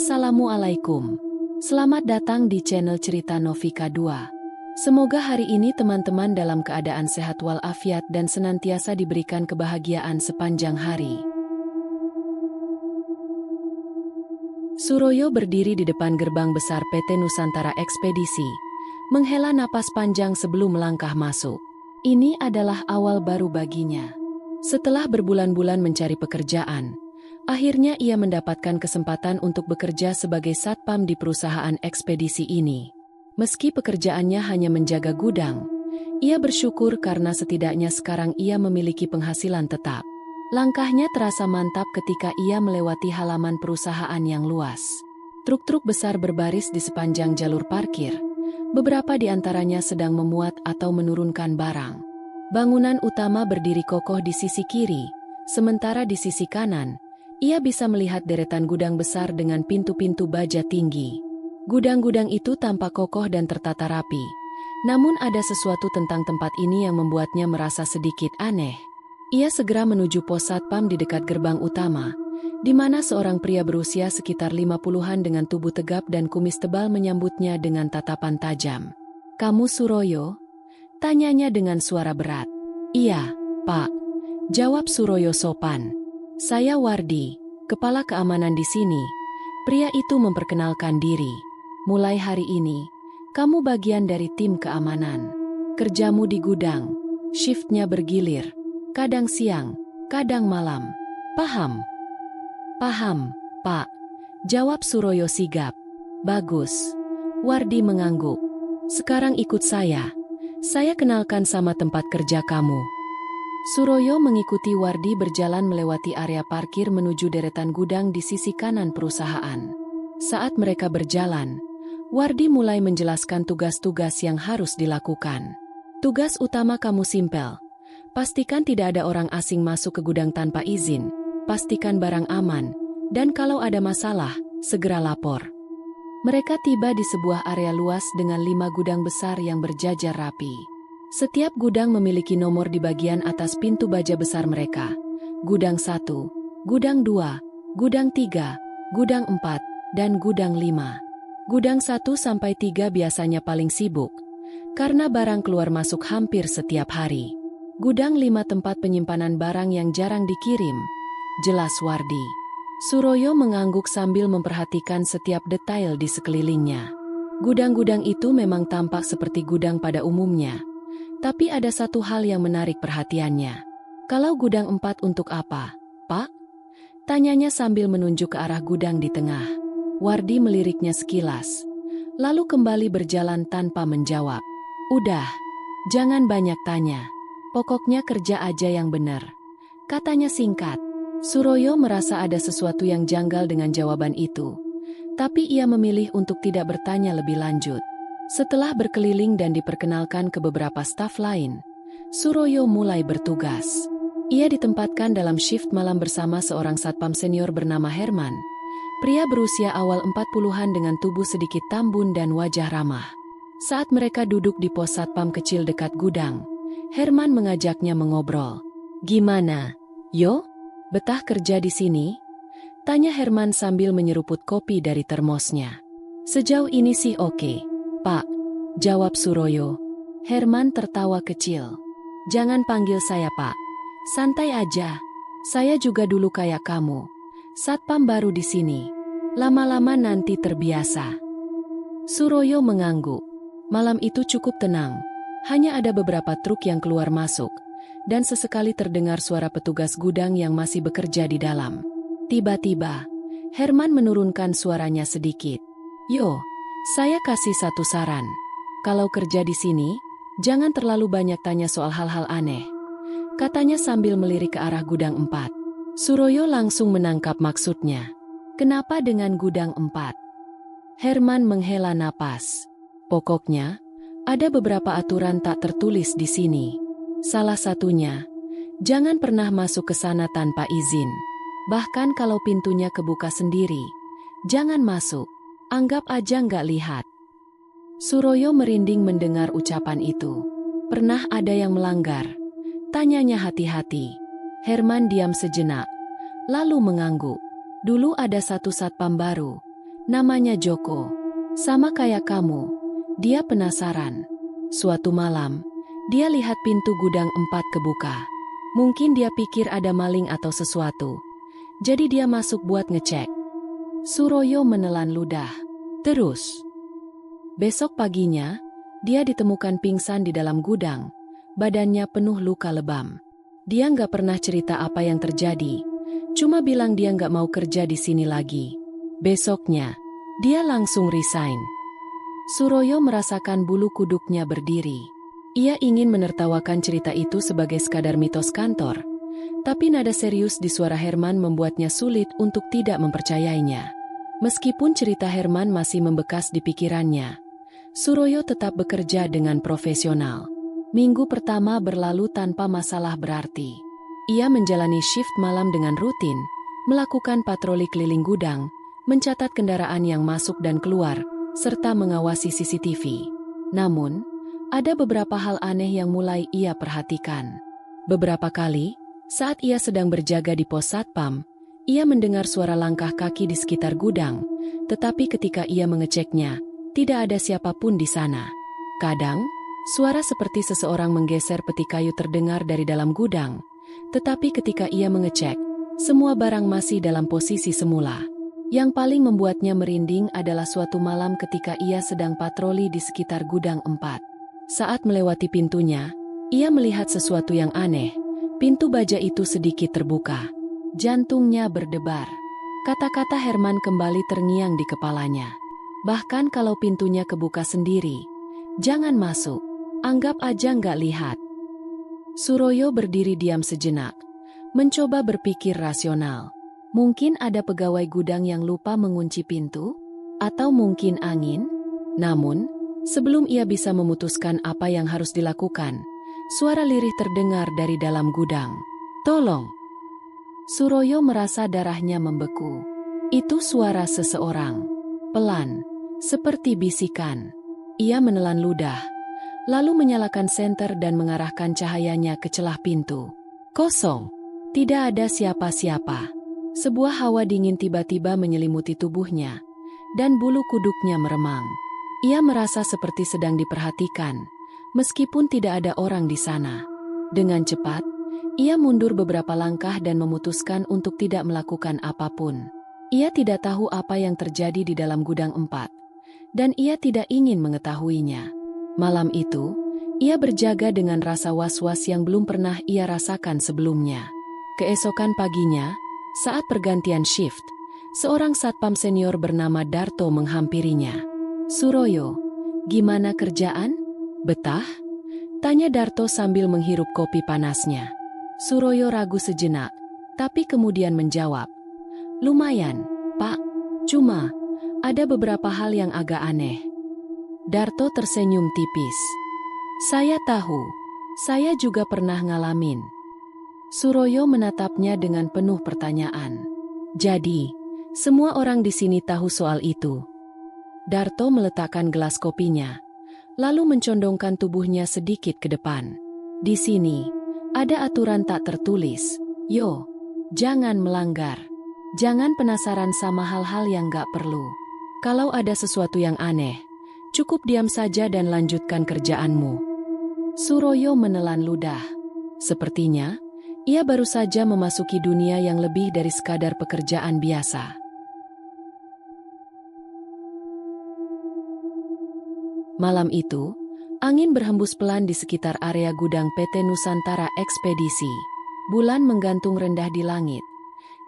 Assalamualaikum. Selamat datang di channel Cerita Novika 2. Semoga hari ini teman-teman dalam keadaan sehat walafiat dan senantiasa diberikan kebahagiaan sepanjang hari. Suroyo berdiri di depan gerbang besar PT Nusantara Ekspedisi, menghela napas panjang sebelum melangkah masuk. Ini adalah awal baru baginya. Setelah berbulan-bulan mencari pekerjaan, akhirnya ia mendapatkan kesempatan untuk bekerja sebagai satpam di perusahaan ekspedisi ini. Meski pekerjaannya hanya menjaga gudang, ia bersyukur karena setidaknya sekarang ia memiliki penghasilan tetap. Langkahnya terasa mantap ketika ia melewati halaman perusahaan yang luas. Truk-truk besar berbaris di sepanjang jalur parkir. Beberapa di antaranya sedang memuat atau menurunkan barang. Bangunan utama berdiri kokoh di sisi kiri, sementara di sisi kanan, ia bisa melihat deretan gudang besar dengan pintu-pintu baja tinggi. Gudang-gudang itu tampak kokoh dan tertata rapi. Namun ada sesuatu tentang tempat ini yang membuatnya merasa sedikit aneh. Ia segera menuju pos satpam di dekat gerbang utama, di mana seorang pria berusia sekitar 50-an dengan tubuh tegap dan kumis tebal menyambutnya dengan tatapan tajam. "Kamu Suroyo?" tanyanya dengan suara berat. "Iya, Pak," jawab Suroyo sopan. "Saya Wardi, kepala keamanan di sini." Pria itu memperkenalkan diri. "Mulai hari ini, kamu bagian dari tim keamanan. Kerjamu di gudang, shiftnya bergilir, kadang siang, kadang malam. Paham?" "Paham, Pak," jawab Suroyo sigap. "Bagus." Wardi mengangguk. "Sekarang ikut saya. Saya kenalkan sama tempat kerja kamu." Suroyo mengikuti Wardi berjalan melewati area parkir menuju deretan gudang di sisi kanan perusahaan. Saat mereka berjalan, Wardi mulai menjelaskan tugas-tugas yang harus dilakukan. "Tugas utama kamu simpel. Pastikan tidak ada orang asing masuk ke gudang tanpa izin, pastikan barang aman, dan kalau ada masalah, segera lapor." Mereka tiba di sebuah area luas dengan 5 gudang besar yang berjajar rapi. Setiap gudang memiliki nomor di bagian atas pintu baja besar mereka. Gudang 1, Gudang 2, Gudang 3, Gudang 4, dan Gudang 5. Gudang 1 sampai 3 biasanya paling sibuk, karena barang keluar masuk hampir setiap hari. Gudang 5 tempat penyimpanan barang yang jarang dikirim, jelas Wardi. Suroyo mengangguk sambil memperhatikan setiap detail di sekelilingnya. Gudang-gudang itu memang tampak seperti gudang pada umumnya. Tapi ada satu hal yang menarik perhatiannya. "Kalau gudang 4 untuk apa, Pak?" tanyanya sambil menunjuk ke arah gudang di tengah. Wardi meliriknya sekilas, lalu kembali berjalan tanpa menjawab. "Udah, jangan banyak tanya. Pokoknya kerja aja yang benar," katanya singkat. Suroyo merasa ada sesuatu yang janggal dengan jawaban itu, tapi ia memilih untuk tidak bertanya lebih lanjut. Setelah berkeliling dan diperkenalkan ke beberapa staf lain, Suroyo mulai bertugas. Ia ditempatkan dalam shift malam bersama seorang satpam senior bernama Herman, pria berusia awal 40-an dengan tubuh sedikit tambun dan wajah ramah. Saat mereka duduk di pos satpam kecil dekat gudang, Herman mengajaknya mengobrol. "Gimana, Yo? Betah kerja di sini?" tanya Herman sambil menyeruput kopi dari termosnya. "Sejauh ini sih oke, Pak," jawab Suroyo. Herman tertawa kecil. "Jangan panggil saya Pak. Santai aja. Saya juga dulu kayak kamu. Satpam baru di sini. Lama-lama nanti terbiasa." Suroyo mengangguk. Malam itu cukup tenang. Hanya ada beberapa truk yang keluar masuk, dan sesekali terdengar suara petugas gudang yang masih bekerja di dalam. Tiba-tiba, Herman menurunkan suaranya sedikit. "Yo, saya kasih satu saran. Kalau kerja di sini, jangan terlalu banyak tanya soal hal-hal aneh," katanya sambil melirik ke arah gudang 4. Suroyo langsung menangkap maksudnya. "Kenapa dengan gudang 4? Herman menghela napas. "Pokoknya, ada beberapa aturan tak tertulis di sini. Salah satunya, jangan pernah masuk ke sana tanpa izin. Bahkan kalau pintunya kebuka sendiri, jangan masuk. Anggap aja nggak lihat." Suroyo merinding mendengar ucapan itu. "Pernah ada yang melanggar?" tanyanya hati-hati. Herman diam sejenak, lalu mengangguk. "Dulu ada satu satpam baru. Namanya Joko. Sama kayak kamu. Dia penasaran. Suatu malam, dia lihat pintu gudang 4 kebuka. Mungkin dia pikir ada maling atau sesuatu. Jadi dia masuk buat ngecek. Suroyo menelan ludah. Terus. Besok paginya, dia ditemukan pingsan di dalam gudang. Badannya penuh luka lebam. Dia nggak pernah cerita apa yang terjadi. Cuma bilang dia nggak mau kerja di sini lagi. Besoknya, dia langsung resign. Suroyo merasakan bulu kuduknya berdiri. Ia ingin menertawakan cerita itu sebagai sekadar mitos kantor. Tapi nada serius di suara Herman membuatnya sulit untuk tidak mempercayainya. Meskipun cerita Herman masih membekas di pikirannya, Suroyo tetap bekerja dengan profesional. Minggu pertama berlalu tanpa masalah berarti. Ia menjalani shift malam dengan rutin, melakukan patroli keliling gudang, mencatat kendaraan yang masuk dan keluar, serta mengawasi CCTV. Namun, ada beberapa hal aneh yang mulai ia perhatikan. Beberapa kali, saat ia sedang berjaga di pos satpam, ia mendengar suara langkah kaki di sekitar gudang, tetapi ketika ia mengeceknya, tidak ada siapapun di sana. Kadang, suara seperti seseorang menggeser peti kayu terdengar dari dalam gudang, tetapi ketika ia mengecek, semua barang masih dalam posisi semula. Yang paling membuatnya merinding adalah suatu malam ketika ia sedang patroli di sekitar gudang 4. Saat melewati pintunya, ia melihat sesuatu yang aneh. Pintu baja itu sedikit terbuka. Jantungnya berdebar. Kata-kata Herman kembali terngiang di kepalanya. Bahkan kalau pintunya kebuka sendiri, jangan masuk. Anggap aja nggak lihat. Suroyo berdiri diam sejenak, mencoba berpikir rasional. Mungkin ada pegawai gudang yang lupa mengunci pintu, atau mungkin angin. Namun, sebelum ia bisa memutuskan apa yang harus dilakukan, suara lirih terdengar dari dalam gudang. Tolong! Suroyo merasa darahnya membeku. Itu suara seseorang. Pelan, seperti bisikan. Ia menelan ludah, lalu menyalakan senter dan mengarahkan cahayanya ke celah pintu. Kosong. Tidak ada siapa-siapa. Sebuah hawa dingin tiba-tiba menyelimuti tubuhnya, dan bulu kuduknya meremang. Ia merasa seperti sedang diperhatikan, meskipun tidak ada orang di sana. Dengan cepat, ia mundur beberapa langkah dan memutuskan untuk tidak melakukan apapun. Ia tidak tahu apa yang terjadi di dalam gudang 4, dan ia tidak ingin mengetahuinya. Malam itu, ia berjaga dengan rasa was-was yang belum pernah ia rasakan sebelumnya. Keesokan paginya, saat pergantian shift, seorang satpam senior bernama Darto menghampirinya. Suroyo, gimana kerjaan? Betah? Tanya Darto sambil menghirup kopi panasnya. Suroyo ragu sejenak, tapi kemudian menjawab. Lumayan, Pak. Cuma, ada beberapa hal yang agak aneh. Darto tersenyum tipis. Saya tahu, saya juga pernah ngalamin. Suroyo menatapnya dengan penuh pertanyaan. Jadi, semua orang di sini tahu soal itu. Darto meletakkan gelas kopinya, lalu mencondongkan tubuhnya sedikit ke depan. Di sini, ada aturan tak tertulis. Yo, jangan melanggar. Jangan penasaran sama hal-hal yang gak perlu. Kalau ada sesuatu yang aneh, cukup diam saja dan lanjutkan kerjaanmu. Suroyo menelan ludah. Sepertinya, ia baru saja memasuki dunia yang lebih dari sekadar pekerjaan biasa. Malam itu, angin berhembus pelan di sekitar area gudang PT Nusantara Ekspedisi. Bulan menggantung rendah di langit.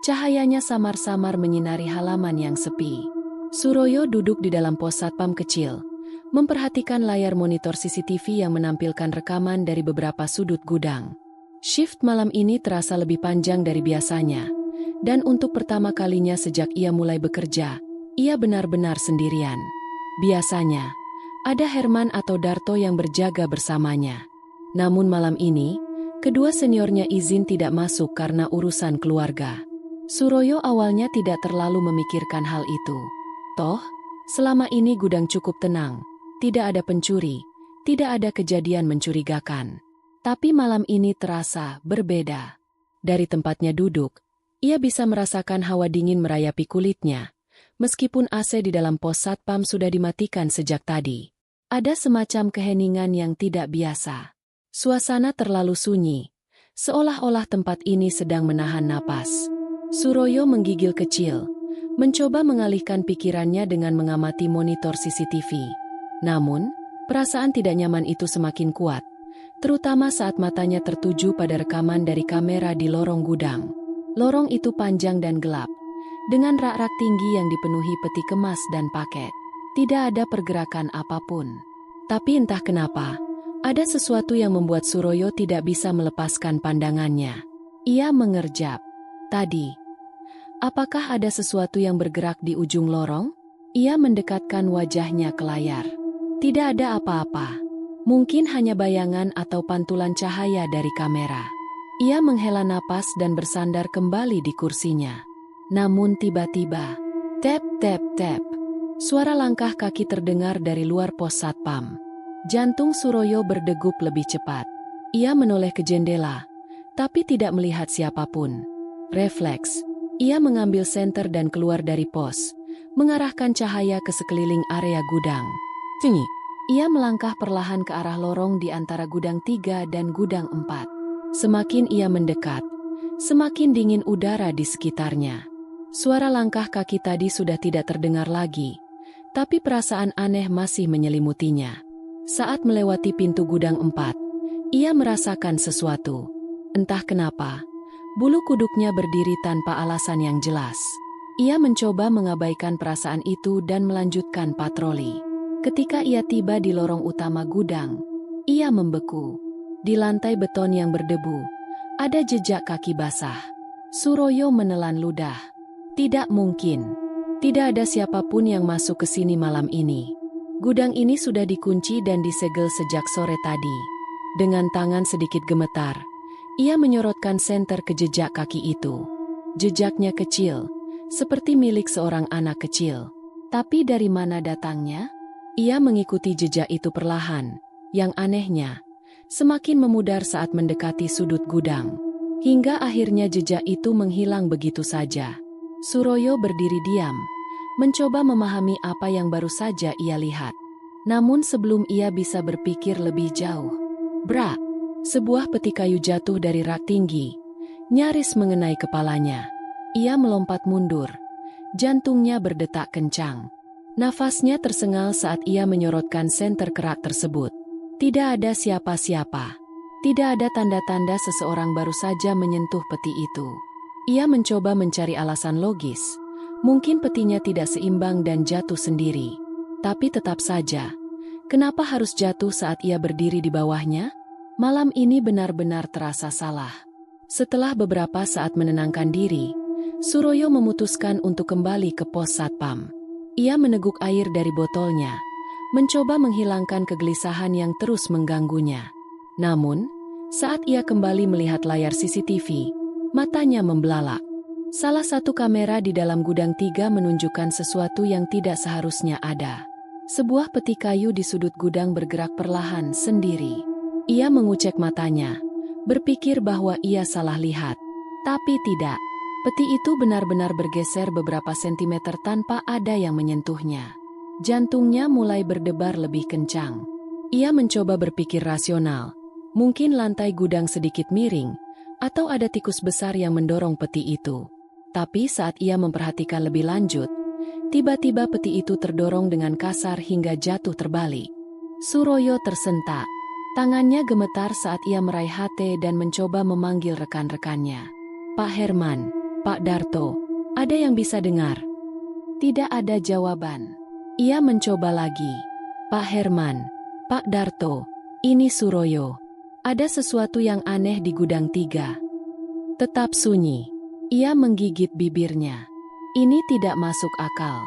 Cahayanya samar-samar menyinari halaman yang sepi. Suroyo duduk di dalam pos satpam kecil, memperhatikan layar monitor CCTV yang menampilkan rekaman dari beberapa sudut gudang. Shift malam ini terasa lebih panjang dari biasanya, dan untuk pertama kalinya sejak ia mulai bekerja, ia benar-benar sendirian. Biasanya, ada Herman atau Darto yang berjaga bersamanya. Namun malam ini, kedua seniornya izin tidak masuk karena urusan keluarga. Suroyo awalnya tidak terlalu memikirkan hal itu. Toh, selama ini gudang cukup tenang, tidak ada pencuri, tidak ada kejadian mencurigakan. Tapi malam ini terasa berbeda. Dari tempatnya duduk, ia bisa merasakan hawa dingin merayapi kulitnya, meskipun AC di dalam pos satpam sudah dimatikan sejak tadi. Ada semacam keheningan yang tidak biasa. Suasana terlalu sunyi, seolah-olah tempat ini sedang menahan napas. Suroyo menggigil kecil, mencoba mengalihkan pikirannya dengan mengamati monitor CCTV. Namun, perasaan tidak nyaman itu semakin kuat, terutama saat matanya tertuju pada rekaman dari kamera di lorong gudang. Lorong itu panjang dan gelap, dengan rak-rak tinggi yang dipenuhi peti kemas dan paket. Tidak ada pergerakan apapun. Tapi entah kenapa, ada sesuatu yang membuat Suroyo tidak bisa melepaskan pandangannya. Ia mengerjap. Tadi, apakah ada sesuatu yang bergerak di ujung lorong? Ia mendekatkan wajahnya ke layar. Tidak ada apa-apa. Mungkin hanya bayangan atau pantulan cahaya dari kamera. Ia menghela napas dan bersandar kembali di kursinya. Namun tiba-tiba, tap tap tap. Suara langkah kaki terdengar dari luar pos satpam. Jantung Suroyo berdegup lebih cepat. Ia menoleh ke jendela, tapi tidak melihat siapapun. Refleks, ia mengambil senter dan keluar dari pos, mengarahkan cahaya ke sekeliling area gudang. Sini. Ia melangkah perlahan ke arah lorong di antara gudang 3 dan gudang 4. Semakin ia mendekat, semakin dingin udara di sekitarnya. Suara langkah kaki tadi sudah tidak terdengar lagi, tapi perasaan aneh masih menyelimutinya. Saat melewati pintu gudang 4, ia merasakan sesuatu. Entah kenapa, bulu kuduknya berdiri tanpa alasan yang jelas. Ia mencoba mengabaikan perasaan itu dan melanjutkan patroli. Ketika ia tiba di lorong utama gudang, ia membeku. Di lantai beton yang berdebu, ada jejak kaki basah. Suroyo menelan ludah. Tidak mungkin. Tidak ada siapapun yang masuk ke sini malam ini. Gudang ini sudah dikunci dan disegel sejak sore tadi. Dengan tangan sedikit gemetar, ia menyorotkan senter ke jejak kaki itu. Jejaknya kecil, seperti milik seorang anak kecil. Tapi dari mana datangnya? Ia mengikuti jejak itu perlahan. Yang anehnya, semakin memudar saat mendekati sudut gudang. Hingga akhirnya jejak itu menghilang begitu saja. Suroyo berdiri diam, mencoba memahami apa yang baru saja ia lihat. Namun sebelum ia bisa berpikir lebih jauh, brak! Sebuah peti kayu jatuh dari rak tinggi, nyaris mengenai kepalanya. Ia melompat mundur, jantungnya berdetak kencang. Nafasnya tersengal saat ia menyorotkan senter kerak tersebut. Tidak ada siapa-siapa. Tidak ada tanda-tanda seseorang baru saja menyentuh peti itu. Ia mencoba mencari alasan logis. Mungkin petinya tidak seimbang dan jatuh sendiri. Tapi tetap saja, kenapa harus jatuh saat ia berdiri di bawahnya? Malam ini benar-benar terasa salah. Setelah beberapa saat menenangkan diri, Suroyo memutuskan untuk kembali ke pos satpam. Ia meneguk air dari botolnya, mencoba menghilangkan kegelisahan yang terus mengganggunya. Namun, saat ia kembali melihat layar CCTV, matanya membelalak. Salah satu kamera di dalam gudang 3 menunjukkan sesuatu yang tidak seharusnya ada. Sebuah peti kayu di sudut gudang bergerak perlahan sendiri. Ia mengucek matanya, berpikir bahwa ia salah lihat. Tapi tidak. Peti itu benar-benar bergeser beberapa sentimeter tanpa ada yang menyentuhnya. Jantungnya mulai berdebar lebih kencang. Ia mencoba berpikir rasional. Mungkin lantai gudang sedikit miring, atau ada tikus besar yang mendorong peti itu. Tapi saat ia memperhatikan lebih lanjut, tiba-tiba peti itu terdorong dengan kasar hingga jatuh terbalik. Suroyo tersentak. Tangannya gemetar saat ia meraih HT dan mencoba memanggil rekan-rekannya. Pak Herman, Pak Darto, ada yang bisa dengar? Tidak ada jawaban. Ia mencoba lagi. Pak Herman, Pak Darto, ini Suroyo. Ada sesuatu yang aneh di gudang 3. Tetap sunyi. Ia menggigit bibirnya. Ini tidak masuk akal.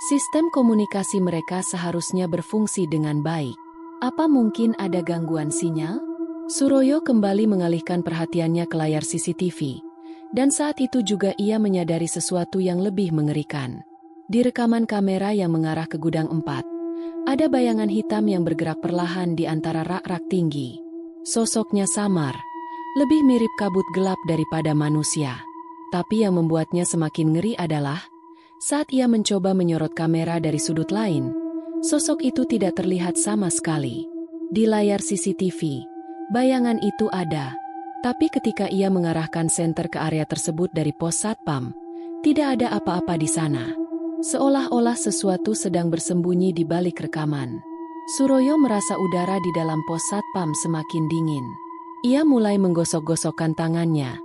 Sistem komunikasi mereka seharusnya berfungsi dengan baik. Apa mungkin ada gangguan sinyal? Suroyo kembali mengalihkan perhatiannya ke layar CCTV. Dan saat itu juga ia menyadari sesuatu yang lebih mengerikan. Di rekaman kamera yang mengarah ke gudang 4, ada bayangan hitam yang bergerak perlahan di antara rak-rak tinggi. Sosoknya samar, lebih mirip kabut gelap daripada manusia. Tapi yang membuatnya semakin ngeri adalah, Saat ia mencoba menyorot kamera dari sudut lain, sosok itu tidak terlihat sama sekali. Di layar CCTV, bayangan itu ada. Tapi ketika ia mengarahkan senter ke area tersebut dari pos Satpam, tidak ada apa-apa di sana. Seolah-olah sesuatu sedang bersembunyi di balik rekaman. Suroyo merasa udara di dalam pos Satpam semakin dingin. Ia mulai menggosok-gosokkan tangannya,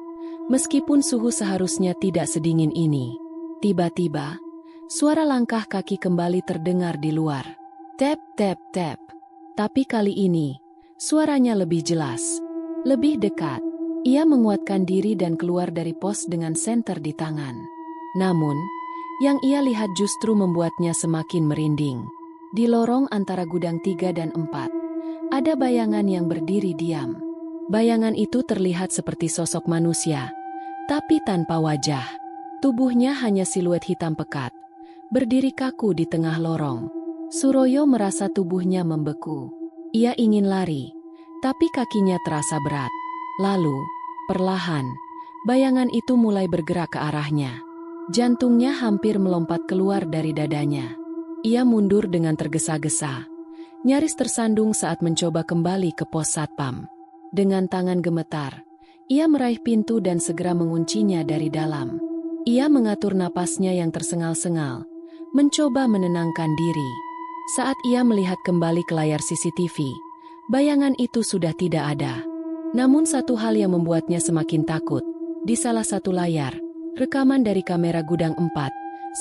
meskipun suhu seharusnya tidak sedingin ini. Tiba-tiba, suara langkah kaki kembali terdengar di luar. Tap, tap, tap. Tapi kali ini, suaranya lebih jelas, lebih dekat. Ia menguatkan diri dan keluar dari pos dengan senter di tangan. Namun, yang ia lihat justru membuatnya semakin merinding. Di lorong antara gudang 3 dan 4, ada bayangan yang berdiri diam. Bayangan itu terlihat seperti sosok manusia, tapi tanpa wajah. Tubuhnya hanya siluet hitam pekat, berdiri kaku di tengah lorong. Suroyo merasa tubuhnya membeku. Ia ingin lari, tapi kakinya terasa berat. Lalu, perlahan, bayangan itu mulai bergerak ke arahnya. Jantungnya hampir melompat keluar dari dadanya. Ia mundur dengan tergesa-gesa, nyaris tersandung saat mencoba kembali ke pos Satpam. Dengan tangan gemetar, ia meraih pintu dan segera menguncinya dari dalam. Ia mengatur napasnya yang tersengal-sengal, mencoba menenangkan diri. Saat ia melihat kembali ke layar CCTV, bayangan itu sudah tidak ada. Namun satu hal yang membuatnya semakin takut, di salah satu layar, rekaman dari kamera gudang 4,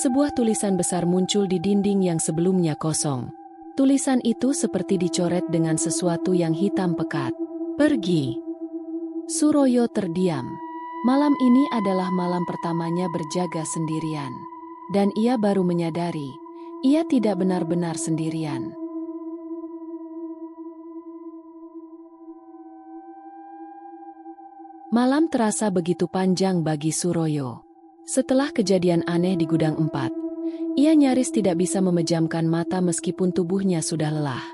sebuah tulisan besar muncul di dinding yang sebelumnya kosong. Tulisan itu seperti dicoret dengan sesuatu yang hitam pekat. Pergi. Suroyo terdiam. Malam ini adalah malam pertamanya berjaga sendirian. Dan ia baru menyadari, ia tidak benar-benar sendirian. Malam terasa begitu panjang bagi Suroyo. Setelah kejadian aneh di gudang 4, ia nyaris tidak bisa memejamkan mata meskipun tubuhnya sudah lelah.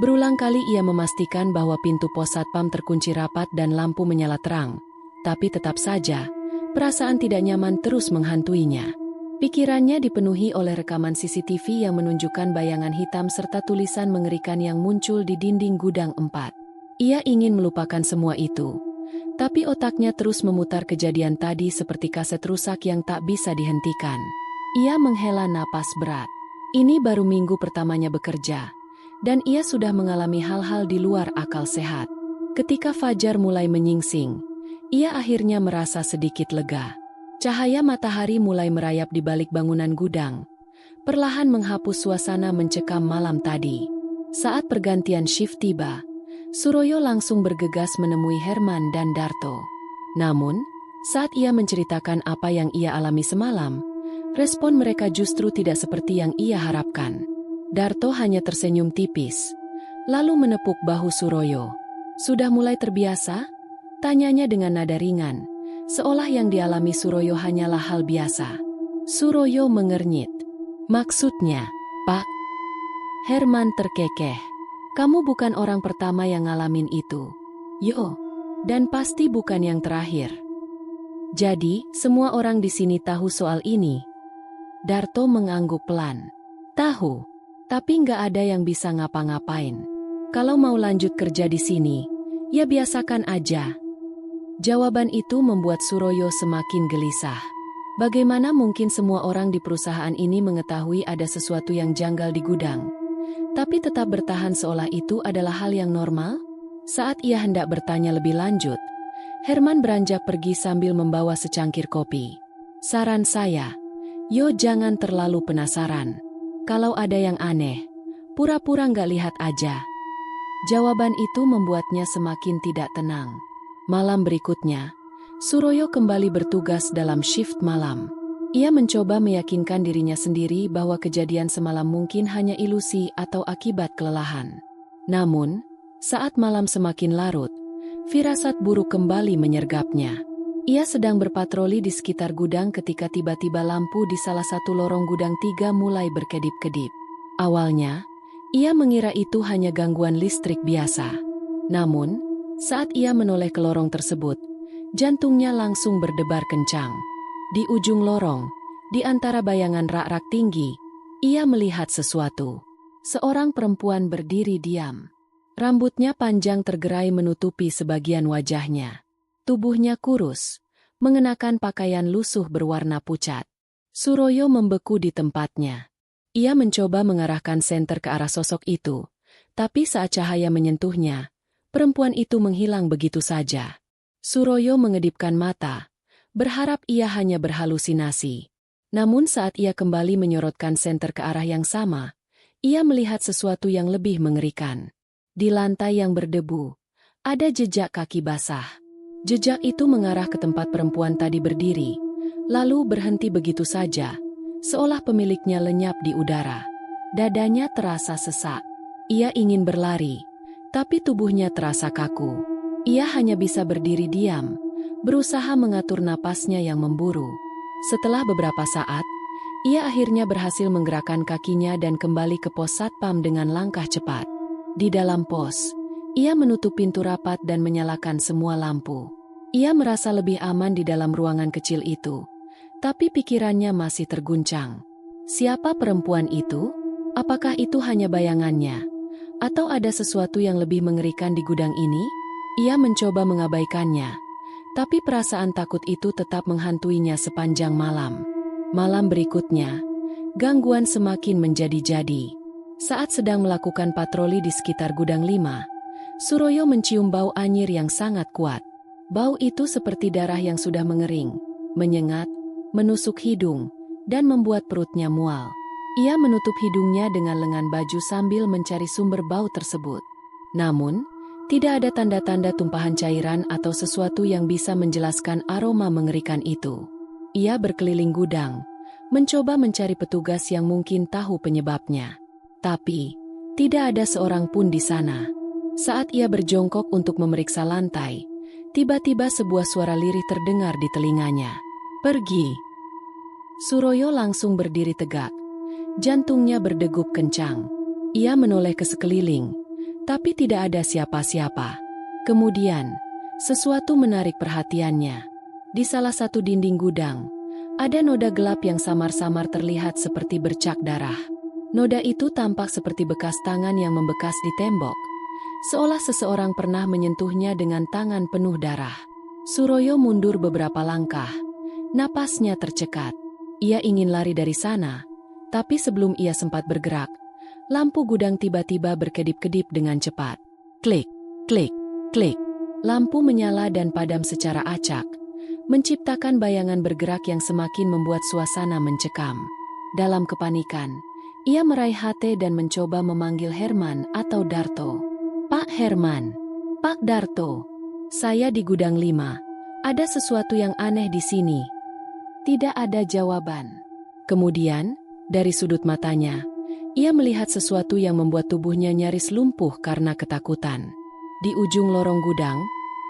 Berulang kali ia memastikan bahwa pintu pos Satpam terkunci rapat dan lampu menyala terang. Tapi tetap saja, perasaan tidak nyaman terus menghantuinya. Pikirannya dipenuhi oleh rekaman CCTV yang menunjukkan bayangan hitam serta tulisan mengerikan yang muncul di dinding gudang 4. Ia ingin melupakan semua itu. Tapi otaknya terus memutar kejadian tadi seperti kaset rusak yang tak bisa dihentikan. Ia menghela napas berat. Ini baru minggu pertamanya bekerja, dan ia sudah mengalami hal-hal di luar akal sehat. Ketika fajar mulai menyingsing, ia akhirnya merasa sedikit lega. Cahaya matahari mulai merayap di balik bangunan gudang, perlahan menghapus suasana mencekam malam tadi. Saat pergantian shift tiba, Suroyo langsung bergegas menemui Herman dan Darto. Namun, saat ia menceritakan apa yang ia alami semalam, respon mereka justru tidak seperti yang ia harapkan. Darto hanya tersenyum tipis, lalu menepuk bahu Suroyo. "Sudah mulai terbiasa?" Tanyanya dengan nada ringan, seolah yang dialami Suroyo hanyalah hal biasa. Suroyo mengernyit. "Maksudnya, Pak?" Herman terkekeh. "Kamu bukan orang pertama yang ngalamin itu. Yo, dan pasti bukan yang terakhir. Jadi, semua orang di sini tahu soal ini?" Darto mengangguk pelan. "Tahu, tapi nggak ada yang bisa ngapa-ngapain. Kalau mau lanjut kerja di sini, ya biasakan aja." Jawaban itu membuat Suroyo semakin gelisah. Bagaimana mungkin semua orang di perusahaan ini mengetahui ada sesuatu yang janggal di gudang, tapi tetap bertahan seolah itu adalah hal yang normal? Saat ia hendak bertanya lebih lanjut, Herman beranjak pergi sambil membawa secangkir kopi. "Saran saya, yo jangan terlalu penasaran. Kalau ada yang aneh, pura-pura nggak lihat aja." Jawaban itu membuatnya semakin tidak tenang. Malam berikutnya, Suroyo kembali bertugas dalam shift malam. Ia mencoba meyakinkan dirinya sendiri bahwa kejadian semalam mungkin hanya ilusi atau akibat kelelahan. Namun, saat malam semakin larut, firasat buruk kembali menyergapnya. Ia sedang berpatroli di sekitar gudang ketika tiba-tiba lampu di salah satu lorong gudang 3 mulai berkedip-kedip. Awalnya, ia mengira itu hanya gangguan listrik biasa. Namun, saat ia menoleh ke lorong tersebut, jantungnya langsung berdebar kencang. Di ujung lorong, Di antara bayangan rak-rak tinggi, ia melihat sesuatu. Seorang perempuan berdiri diam. Rambutnya panjang tergerai menutupi sebagian wajahnya. Tubuhnya kurus, mengenakan pakaian lusuh berwarna pucat. Suroyo membeku di tempatnya. Ia mencoba mengarahkan senter ke arah sosok itu, tapi saat cahaya menyentuhnya, perempuan itu menghilang begitu saja. Suroyo mengedipkan mata, berharap ia hanya berhalusinasi. Namun saat ia kembali menyorotkan senter ke arah yang sama, ia melihat sesuatu yang lebih mengerikan. Di lantai yang berdebu, ada jejak kaki basah. Jejak itu mengarah ke tempat perempuan tadi berdiri, lalu berhenti begitu saja, seolah pemiliknya lenyap di udara. Dadanya terasa sesak. Ia ingin berlari, tapi tubuhnya terasa kaku. Ia hanya bisa berdiri diam, berusaha mengatur napasnya yang memburu. Setelah beberapa saat, ia akhirnya berhasil menggerakkan kakinya dan kembali ke pos satpam dengan langkah cepat. Di dalam pos, ia menutup pintu rapat dan menyalakan semua lampu. Ia merasa lebih aman di dalam ruangan kecil itu, tapi pikirannya masih terguncang. Siapa perempuan itu? Apakah itu hanya bayangannya? Atau ada sesuatu yang lebih mengerikan di gudang ini? Ia mencoba mengabaikannya, tapi perasaan takut itu tetap menghantuinya sepanjang malam. Malam berikutnya, gangguan semakin menjadi-jadi. Saat sedang melakukan patroli di sekitar gudang 5, Suroyo mencium bau anyir yang sangat kuat. Bau itu seperti darah yang sudah mengering, menyengat, menusuk hidung, dan membuat perutnya mual. Ia menutup hidungnya dengan lengan baju sambil mencari sumber bau tersebut. Namun, tidak ada tanda-tanda tumpahan cairan atau sesuatu yang bisa menjelaskan aroma mengerikan itu. Ia berkeliling gudang, mencoba mencari petugas yang mungkin tahu penyebabnya. Tapi, tidak ada seorang pun di sana. Saat ia berjongkok untuk memeriksa lantai, tiba-tiba sebuah suara lirih terdengar di telinganya. "Pergi!" Suroyo langsung berdiri tegak. Jantungnya berdegup kencang. Ia menoleh ke sekeliling, tapi tidak ada siapa-siapa. Kemudian, sesuatu menarik perhatiannya. Di salah satu dinding gudang, ada noda gelap yang samar-samar terlihat seperti bercak darah. Noda itu tampak seperti bekas tangan yang membekas di tembok, seolah seseorang pernah menyentuhnya dengan tangan penuh darah. Suroyo mundur beberapa langkah. Napasnya tercekat. Ia ingin lari dari sana, tapi sebelum ia sempat bergerak, lampu gudang tiba-tiba berkedip-kedip dengan cepat. Klik, klik, klik. Lampu menyala dan padam secara acak, menciptakan bayangan bergerak yang semakin membuat suasana mencekam. Dalam kepanikan, ia meraih hati dan mencoba memanggil Herman atau Darto. "Pak Herman, Pak Darto, saya di gudang 5. Ada sesuatu yang aneh di sini." Tidak ada jawaban. Kemudian, dari sudut matanya, ia melihat sesuatu yang membuat tubuhnya nyaris lumpuh karena ketakutan. Di ujung lorong gudang,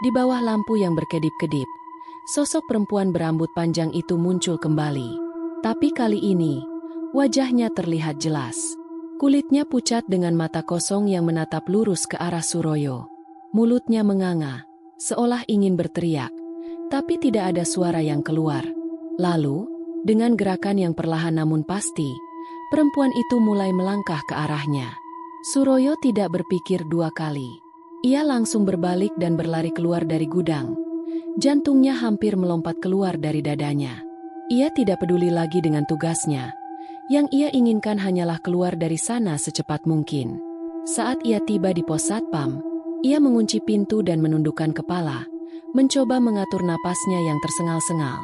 di bawah lampu yang berkedip-kedip, sosok perempuan berambut panjang itu muncul kembali. Tapi kali ini, wajahnya terlihat jelas. Kulitnya pucat dengan mata kosong yang menatap lurus ke arah Suroyo. Mulutnya menganga, seolah ingin berteriak, tapi tidak ada suara yang keluar. Lalu, dengan gerakan yang perlahan namun pasti, perempuan itu mulai melangkah ke arahnya. Suroyo tidak berpikir dua kali. Ia langsung berbalik dan berlari keluar dari gudang. Jantungnya hampir melompat keluar dari dadanya. Ia tidak peduli lagi dengan tugasnya. Yang ia inginkan hanyalah keluar dari sana secepat mungkin. Saat ia tiba di pos satpam, ia mengunci pintu dan menundukkan kepala, mencoba mengatur napasnya yang tersengal-sengal.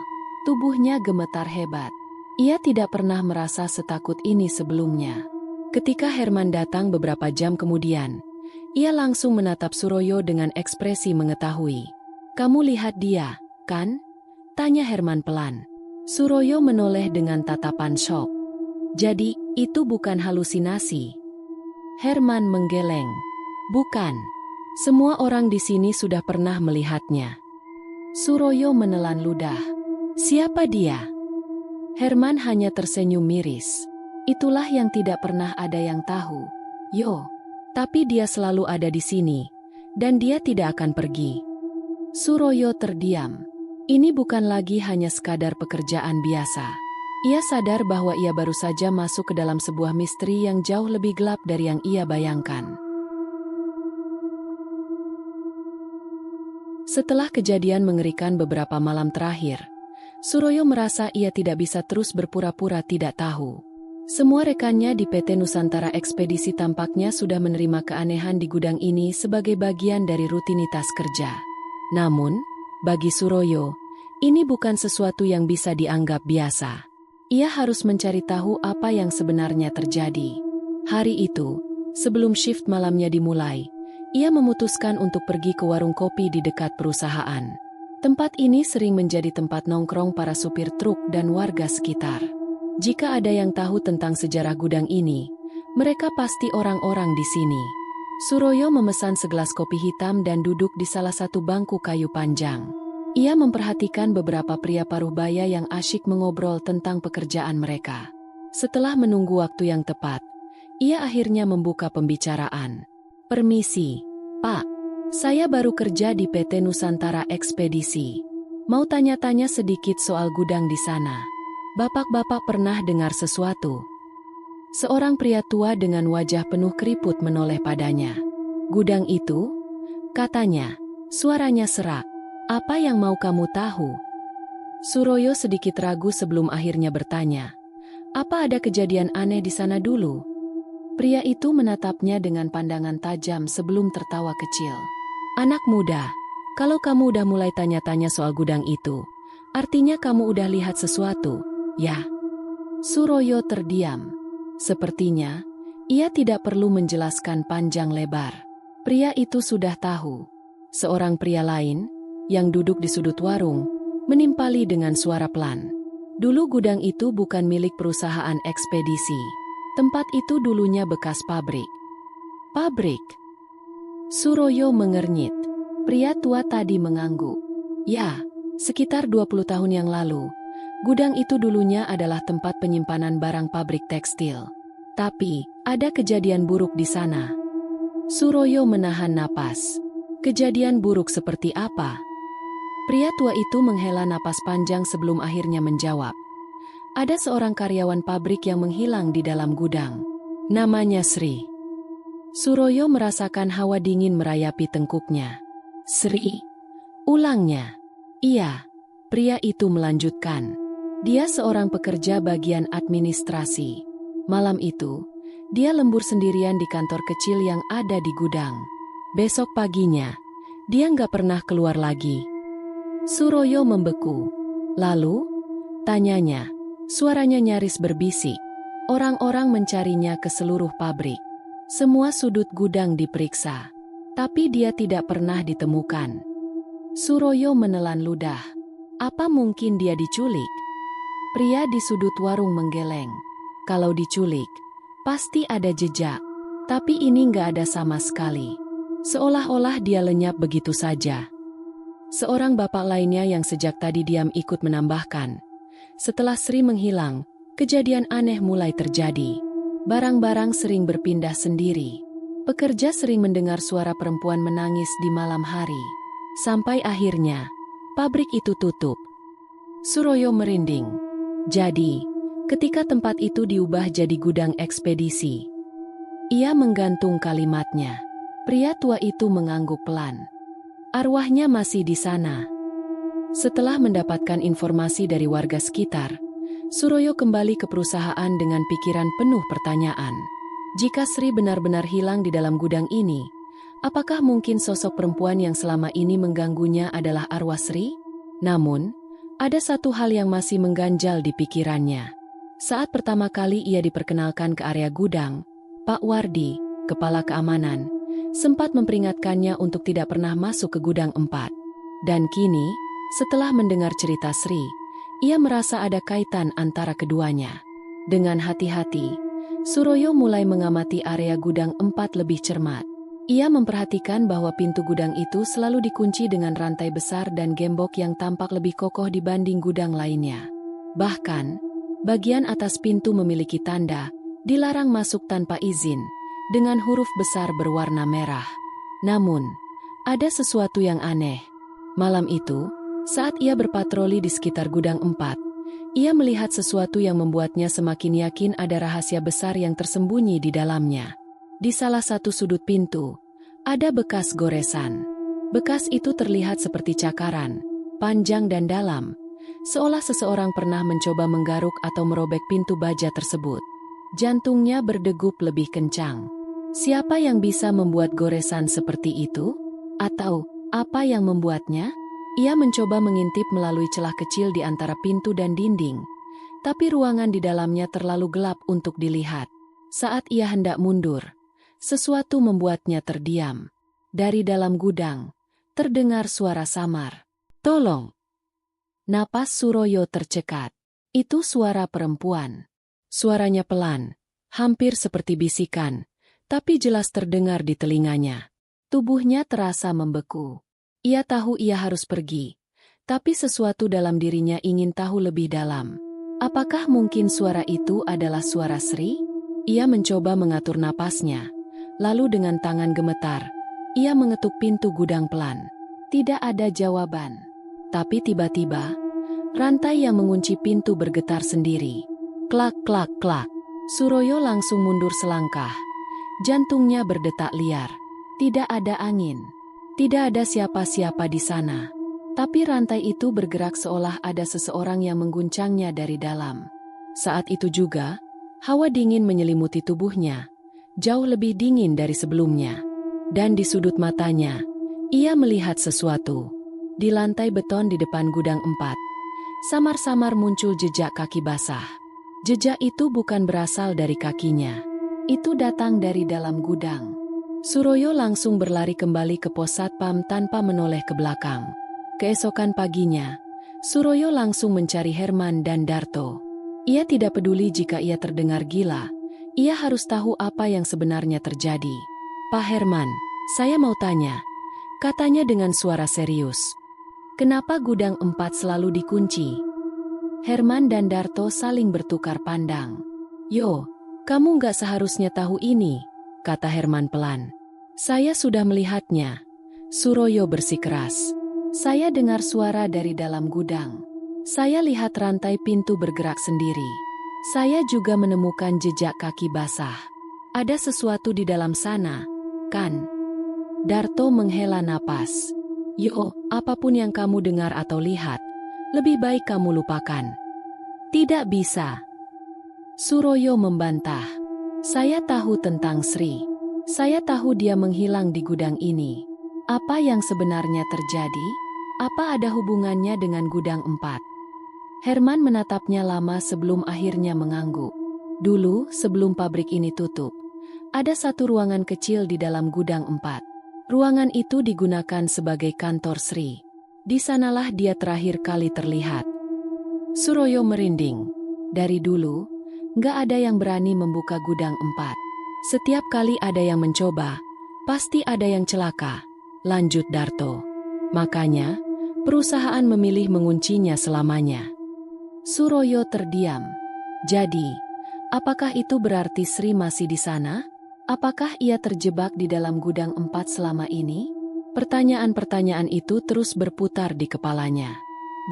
Tubuhnya gemetar hebat. Ia tidak pernah merasa setakut ini sebelumnya. Ketika Herman datang beberapa jam kemudian, ia langsung menatap Suroyo dengan ekspresi mengetahui. "Kamu lihat dia, kan?" tanya Herman pelan. Suroyo menoleh dengan tatapan syok. "Jadi, itu bukan halusinasi?" Herman menggeleng. "Bukan. Semua orang di sini sudah pernah melihatnya." Suroyo menelan ludah. "Siapa dia?" Herman hanya tersenyum miris. "Itulah yang tidak pernah ada yang tahu. Yo, tapi dia selalu ada di sini, dan dia tidak akan pergi." Suroyo terdiam. Ini bukan lagi hanya sekadar pekerjaan biasa. Ia sadar bahwa ia baru saja masuk ke dalam sebuah misteri yang jauh lebih gelap dari yang ia bayangkan. Setelah kejadian mengerikan beberapa malam terakhir, Suroyo merasa ia tidak bisa terus berpura-pura tidak tahu. Semua rekannya di PT Nusantara Ekspedisi tampaknya sudah menerima keanehan di gudang ini sebagai bagian dari rutinitas kerja. Namun, bagi Suroyo, ini bukan sesuatu yang bisa dianggap biasa. Ia harus mencari tahu apa yang sebenarnya terjadi. Hari itu, sebelum shift malamnya dimulai, ia memutuskan untuk pergi ke warung kopi di dekat perusahaan. Tempat ini sering menjadi tempat nongkrong para supir truk dan warga sekitar. Jika ada yang tahu tentang sejarah gudang ini, mereka pasti orang-orang di sini. Suroyo memesan segelas kopi hitam dan duduk di salah satu bangku kayu panjang. Ia memperhatikan beberapa pria paruh baya yang asyik mengobrol tentang pekerjaan mereka. Setelah menunggu waktu yang tepat, ia akhirnya membuka pembicaraan. "Permisi, Pak. Saya baru kerja di PT Nusantara Ekspedisi. Mau tanya-tanya sedikit soal gudang di sana. Bapak-bapak pernah dengar sesuatu?" Seorang pria tua dengan wajah penuh keriput menoleh padanya. "Gudang itu?" katanya. Suaranya serak. "Apa yang mau kamu tahu?" Suroyo sedikit ragu sebelum akhirnya bertanya, "Apa ada kejadian aneh di sana dulu?" Pria itu menatapnya dengan pandangan tajam sebelum tertawa kecil. "Anak muda, kalau kamu udah mulai tanya-tanya soal gudang itu, artinya kamu udah lihat sesuatu, ya?" Suroyo terdiam. Sepertinya, ia tidak perlu menjelaskan panjang lebar. Pria itu sudah tahu. Seorang pria lain, yang duduk di sudut warung, menimpali dengan suara pelan. "Dulu gudang itu bukan milik perusahaan ekspedisi. Tempat itu dulunya bekas pabrik." "Pabrik?" Suroyo mengernyit. Pria tua tadi mengangguk. "Ya, sekitar 20 tahun yang lalu, gudang itu dulunya adalah tempat penyimpanan barang pabrik tekstil. Tapi, ada kejadian buruk di sana." Suroyo menahan napas. "Kejadian buruk seperti apa?" Pria tua itu menghela napas panjang sebelum akhirnya menjawab. "Ada seorang karyawan pabrik yang menghilang di dalam gudang. Namanya Sri." Suroyo merasakan hawa dingin merayapi tengkuknya. "Sri?" ulangnya. "Iya," pria itu melanjutkan. "Dia seorang pekerja bagian administrasi. Malam itu, dia lembur sendirian di kantor kecil yang ada di gudang. Besok paginya, dia nggak pernah keluar lagi." Suroyo membeku. "Lalu?" tanyanya. Suaranya nyaris berbisik. Orang-orang mencarinya ke seluruh pabrik. Semua sudut gudang diperiksa. Tapi dia tidak pernah ditemukan. Suroyo menelan ludah. Apa mungkin dia diculik? Pria di sudut warung menggeleng. Kalau diculik, pasti ada jejak. Tapi ini nggak ada sama sekali. Seolah-olah dia lenyap begitu saja. Seorang bapak lainnya yang sejak tadi diam ikut menambahkan. Setelah Sri menghilang, kejadian aneh mulai terjadi. Barang-barang sering berpindah sendiri. Pekerja sering mendengar suara perempuan menangis di malam hari. Sampai akhirnya, pabrik itu tutup. Suroyo merinding. Jadi, ketika tempat itu diubah jadi gudang ekspedisi. Ia menggantung kalimatnya. Pria tua itu mengangguk pelan. "Arwahnya masih di sana." Setelah mendapatkan informasi dari warga sekitar, Suroyo kembali ke perusahaan dengan pikiran penuh pertanyaan. Jika Sri benar-benar hilang di dalam gudang ini, apakah mungkin sosok perempuan yang selama ini mengganggunya adalah arwah Sri? Namun, ada satu hal yang masih mengganjal di pikirannya. Saat pertama kali ia diperkenalkan ke area gudang, Pak Wardi, kepala keamanan, sempat memperingatkannya untuk tidak pernah masuk ke gudang 4. Dan kini, setelah mendengar cerita Sri, ia merasa ada kaitan antara keduanya. Dengan hati-hati, Suroyo mulai mengamati area gudang 4 lebih cermat. Ia memperhatikan bahwa pintu gudang itu selalu dikunci dengan rantai besar dan gembok yang tampak lebih kokoh dibanding gudang lainnya. Bahkan, bagian atas pintu memiliki tanda, "Dilarang masuk tanpa izin," dengan huruf besar berwarna merah. Namun, ada sesuatu yang aneh. Malam itu, saat ia berpatroli di sekitar gudang 4, Ia melihat sesuatu yang membuatnya semakin yakin ada rahasia besar yang tersembunyi di dalamnya. Di salah satu sudut pintu, ada bekas goresan. Bekas itu terlihat seperti cakaran, panjang dan dalam, seolah seseorang pernah mencoba menggaruk atau merobek pintu baja tersebut. Jantungnya berdegup lebih kencang. Siapa yang bisa membuat goresan seperti itu? Atau, apa yang membuatnya? Ia mencoba mengintip melalui celah kecil di antara pintu dan dinding, tapi ruangan di dalamnya terlalu gelap untuk dilihat. Saat ia hendak mundur, sesuatu membuatnya terdiam. Dari dalam gudang, terdengar suara samar. "Tolong!" Napas Suroyo tercekat. Itu suara perempuan. Suaranya pelan, hampir seperti bisikan, tapi jelas terdengar di telinganya. Tubuhnya terasa membeku. Ia tahu ia harus pergi, tapi sesuatu dalam dirinya ingin tahu lebih dalam. Apakah mungkin suara itu adalah suara Sri? Ia mencoba mengatur napasnya, lalu dengan tangan gemetar, ia mengetuk pintu gudang pelan. Tidak ada jawaban. Tapi tiba-tiba, rantai yang mengunci pintu bergetar sendiri. Klak, klak, klak. Suroyo langsung mundur selangkah. Jantungnya berdetak liar. Tidak ada angin. Tidak ada siapa-siapa di sana. Tapi rantai itu bergerak seolah ada seseorang yang mengguncangnya dari dalam. Saat itu juga, hawa dingin menyelimuti tubuhnya, jauh lebih dingin dari sebelumnya. Dan di sudut matanya, ia melihat sesuatu. Di lantai beton di depan gudang 4, samar-samar muncul jejak kaki basah. Jejak itu bukan berasal dari kakinya. Itu datang dari dalam gudang. Suroyo langsung berlari kembali ke pos satpam tanpa menoleh ke belakang. Keesokan paginya, Suroyo langsung mencari Herman dan Darto. Ia tidak peduli jika ia terdengar gila. Ia harus tahu apa yang sebenarnya terjadi. "Pak Herman, saya mau tanya," katanya dengan suara serius. "Kenapa gudang 4 selalu dikunci?" Herman dan Darto saling bertukar pandang. "Yo, kamu nggak seharusnya tahu ini," kata Herman pelan. "Saya sudah melihatnya." Suroyo bersikeras. "Saya dengar suara dari dalam gudang. Saya lihat rantai pintu bergerak sendiri. Saya juga menemukan jejak kaki basah. Ada sesuatu di dalam sana, kan?" Darto menghela napas. "Yo, apapun yang kamu dengar atau lihat, lebih baik kamu lupakan." "Tidak bisa," Suroyo membantah. "Saya tahu tentang Sri. Saya tahu dia menghilang di gudang ini. Apa yang sebenarnya terjadi? Apa ada hubungannya dengan gudang 4? Herman menatapnya lama sebelum akhirnya mengangguk. "Dulu, sebelum pabrik ini tutup, ada satu ruangan kecil di dalam gudang 4. Ruangan itu digunakan sebagai kantor Sri. Di sanalah dia terakhir kali terlihat." Suroyo merinding. Dari dulu, nggak ada yang berani membuka gudang 4. Setiap kali ada yang mencoba, pasti ada yang celaka, lanjut Darto. Makanya, perusahaan memilih menguncinya selamanya. Suroyo terdiam. "Jadi, apakah itu berarti Sri masih di sana? Apakah ia terjebak di dalam gudang 4 selama ini?" Pertanyaan-pertanyaan itu terus berputar di kepalanya.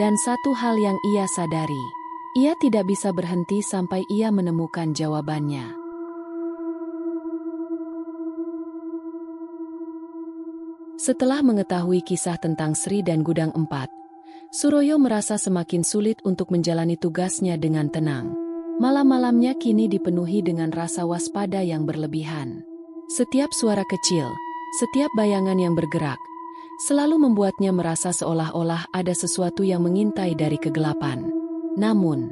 Dan satu hal yang ia sadari, ia tidak bisa berhenti sampai ia menemukan jawabannya. Setelah mengetahui kisah tentang Sri dan gudang 4, Suroyo merasa semakin sulit untuk menjalani tugasnya dengan tenang. Malam-malamnya kini dipenuhi dengan rasa waspada yang berlebihan. Setiap suara kecil, setiap bayangan yang bergerak, selalu membuatnya merasa seolah-olah ada sesuatu yang mengintai dari kegelapan. Namun,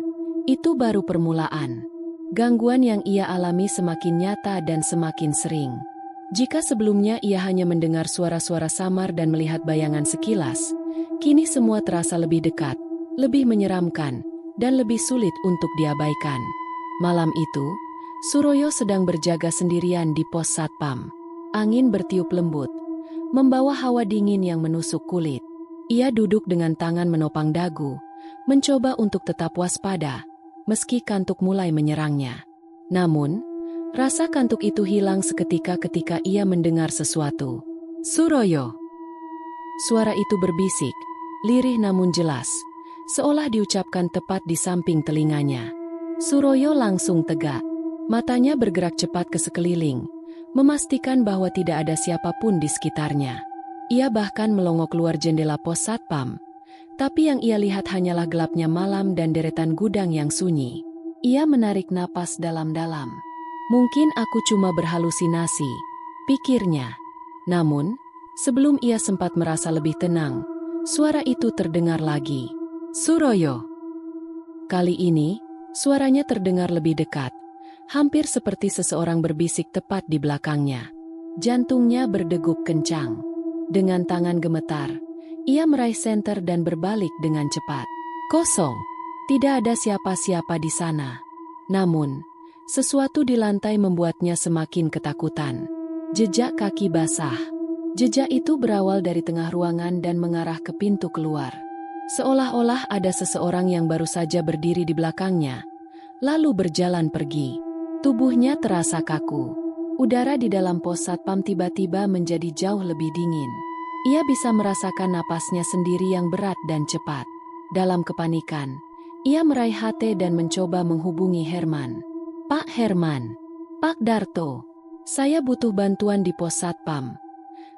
itu baru permulaan. Gangguan yang ia alami semakin nyata dan semakin sering. Jika sebelumnya ia hanya mendengar suara-suara samar dan melihat bayangan sekilas, kini semua terasa lebih dekat, lebih menyeramkan, dan lebih sulit untuk diabaikan. Malam itu, Suroyo sedang berjaga sendirian di pos satpam. Angin bertiup lembut, membawa hawa dingin yang menusuk kulit. Ia duduk dengan tangan menopang dagu, mencoba untuk tetap waspada, meski kantuk mulai menyerangnya. Namun, rasa kantuk itu hilang seketika ketika ia mendengar sesuatu. "Suroyo!" Suara itu berbisik, lirih namun jelas, seolah diucapkan tepat di samping telinganya. Suroyo langsung tegak. Matanya bergerak cepat ke sekeliling, memastikan bahwa tidak ada siapapun di sekitarnya. Ia bahkan melongo keluar jendela pos satpam, tapi yang ia lihat hanyalah gelapnya malam dan deretan gudang yang sunyi. Ia menarik napas dalam-dalam. Mungkin aku cuma berhalusinasi, pikirnya. Namun, sebelum ia sempat merasa lebih tenang, suara itu terdengar lagi. Suroyo. Kali ini, suaranya terdengar lebih dekat, hampir seperti seseorang berbisik tepat di belakangnya. Jantungnya berdegup kencang. Dengan tangan gemetar, ia meraih senter dan berbalik dengan cepat. Kosong. Tidak ada siapa-siapa di sana. Namun, sesuatu di lantai membuatnya semakin ketakutan. Jejak kaki basah. Jejak itu berawal dari tengah ruangan dan mengarah ke pintu keluar. Seolah-olah ada seseorang yang baru saja berdiri di belakangnya, lalu berjalan pergi. Tubuhnya terasa kaku. Udara di dalam pos satpam tiba-tiba menjadi jauh lebih dingin. Ia bisa merasakan napasnya sendiri yang berat dan cepat. Dalam kepanikan, ia meraih HT dan mencoba menghubungi Herman. Pak Herman, Pak Darto, saya butuh bantuan di pos satpam.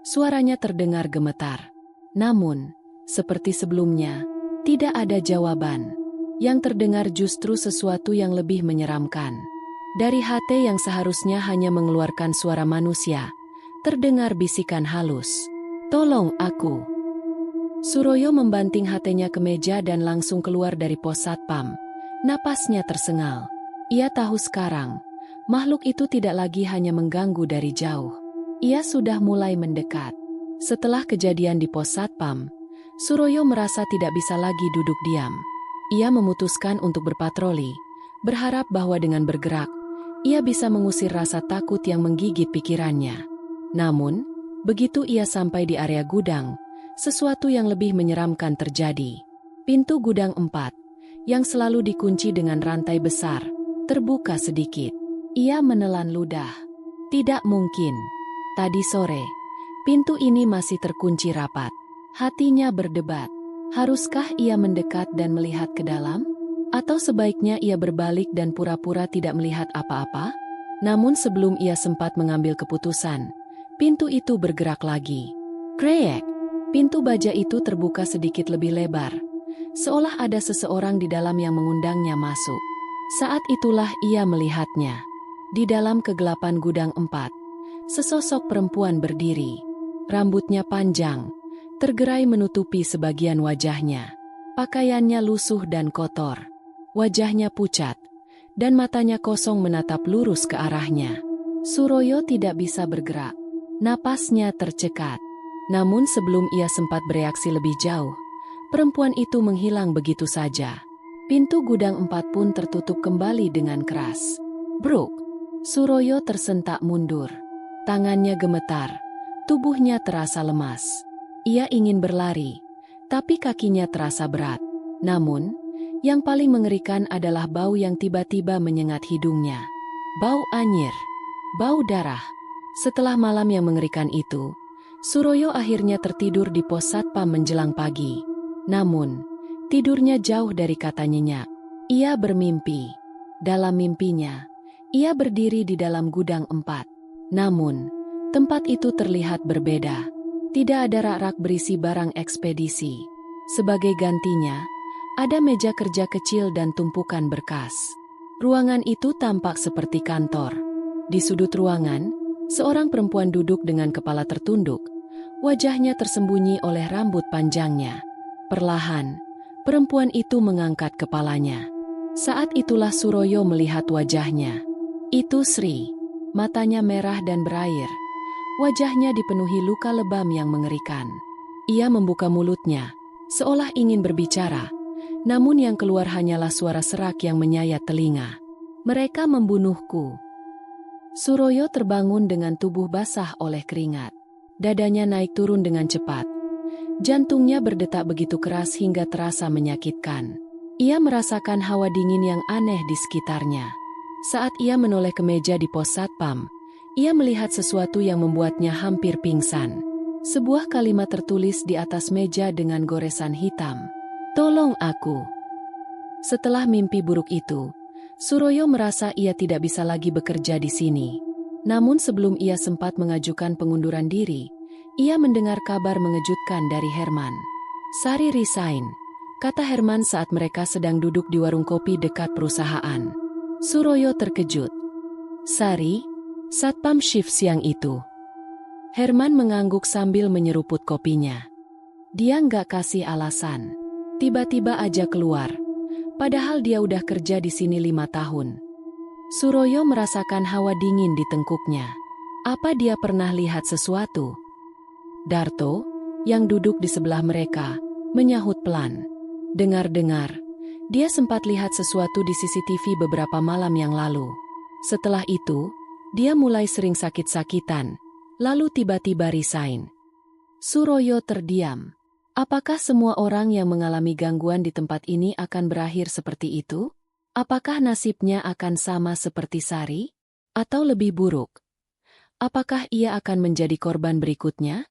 Suaranya terdengar gemetar. Namun, seperti sebelumnya, tidak ada jawaban. Yang terdengar justru sesuatu yang lebih menyeramkan. Dari HT yang seharusnya hanya mengeluarkan suara manusia, terdengar bisikan halus. Tolong aku. Suroyo membanting HT-nya ke meja dan langsung keluar dari pos satpam. Napasnya tersengal. Ia tahu sekarang, makhluk itu tidak lagi hanya mengganggu dari jauh. Ia sudah mulai mendekat. Setelah kejadian di pos satpam, Suroyo merasa tidak bisa lagi duduk diam. Ia memutuskan untuk berpatroli, berharap bahwa dengan bergerak, ia bisa mengusir rasa takut yang menggigit pikirannya. Namun, begitu ia sampai di area gudang, sesuatu yang lebih menyeramkan terjadi. Pintu gudang 4, yang selalu dikunci dengan rantai besar, terbuka sedikit. Ia menelan ludah. Tidak mungkin. Tadi sore, pintu ini masih terkunci rapat. Hatinya berdebat. Haruskah ia mendekat dan melihat ke dalam? Atau sebaiknya ia berbalik dan pura-pura tidak melihat apa-apa? Namun sebelum ia sempat mengambil keputusan, pintu itu bergerak lagi. Kreyek! Pintu baja itu terbuka sedikit lebih lebar, seolah ada seseorang di dalam yang mengundangnya masuk. Saat itulah ia melihatnya. Di dalam kegelapan gudang 4, sesosok perempuan berdiri. Rambutnya panjang, tergerai menutupi sebagian wajahnya. Pakaiannya lusuh dan kotor. Wajahnya pucat, dan matanya kosong menatap lurus ke arahnya. Suroyo tidak bisa bergerak. Napasnya tercekat. Namun sebelum ia sempat bereaksi lebih jauh, perempuan itu menghilang begitu saja. Pintu gudang 4 pun tertutup kembali dengan keras. Bruk! Suroyo tersentak mundur. Tangannya gemetar, tubuhnya terasa lemas. Ia ingin berlari, tapi kakinya terasa berat. Namun, yang paling mengerikan adalah bau yang tiba-tiba menyengat hidungnya. Bau anyir, bau darah. Setelah malam yang mengerikan itu, Suroyo akhirnya tertidur di pos satpam menjelang pagi. Namun, tidurnya jauh dari kata nyenyak. Ia bermimpi. Dalam mimpinya, ia berdiri di dalam gudang 4. Namun, tempat itu terlihat berbeda. Tidak ada rak-rak berisi barang ekspedisi. Sebagai gantinya, ada meja kerja kecil dan tumpukan berkas. Ruangan itu tampak seperti kantor. Di sudut ruangan, seorang perempuan duduk dengan kepala tertunduk. Wajahnya tersembunyi oleh rambut panjangnya. Perlahan, perempuan itu mengangkat kepalanya. Saat itulah Suroyo melihat wajahnya. Itu Sri. Matanya merah dan berair. Wajahnya dipenuhi luka lebam yang mengerikan. Ia membuka mulutnya, seolah ingin berbicara. Namun yang keluar hanyalah suara serak yang menyayat telinga. Mereka membunuhku. Suroyo terbangun dengan tubuh basah oleh keringat. Dadanya naik turun dengan cepat. Jantungnya berdetak begitu keras hingga terasa menyakitkan. Ia merasakan hawa dingin yang aneh di sekitarnya. Saat ia menoleh ke meja di pos satpam, ia melihat sesuatu yang membuatnya hampir pingsan. Sebuah kalimat tertulis di atas meja dengan goresan hitam. Tolong aku. Setelah mimpi buruk itu, Suroyo merasa ia tidak bisa lagi bekerja di sini. Namun sebelum ia sempat mengajukan pengunduran diri, ia mendengar kabar mengejutkan dari Herman. Sari resign, kata Herman saat mereka sedang duduk di warung kopi dekat perusahaan. Suroyo terkejut. Sari? Satpam shift siang itu. Herman mengangguk sambil menyeruput kopinya. Dia nggak kasih alasan. Tiba-tiba aja keluar. Padahal dia udah kerja di sini 5 tahun. Suroyo merasakan hawa dingin di tengkuknya. Apa dia pernah lihat sesuatu? Darto, yang duduk di sebelah mereka, menyahut pelan. Dengar-dengar, dia sempat lihat sesuatu di CCTV beberapa malam yang lalu. Setelah itu, dia mulai sering sakit-sakitan, lalu tiba-tiba resign. Suroyo terdiam. Apakah semua orang yang mengalami gangguan di tempat ini akan berakhir seperti itu? Apakah nasibnya akan sama seperti Sari? Atau lebih buruk? Apakah ia akan menjadi korban berikutnya?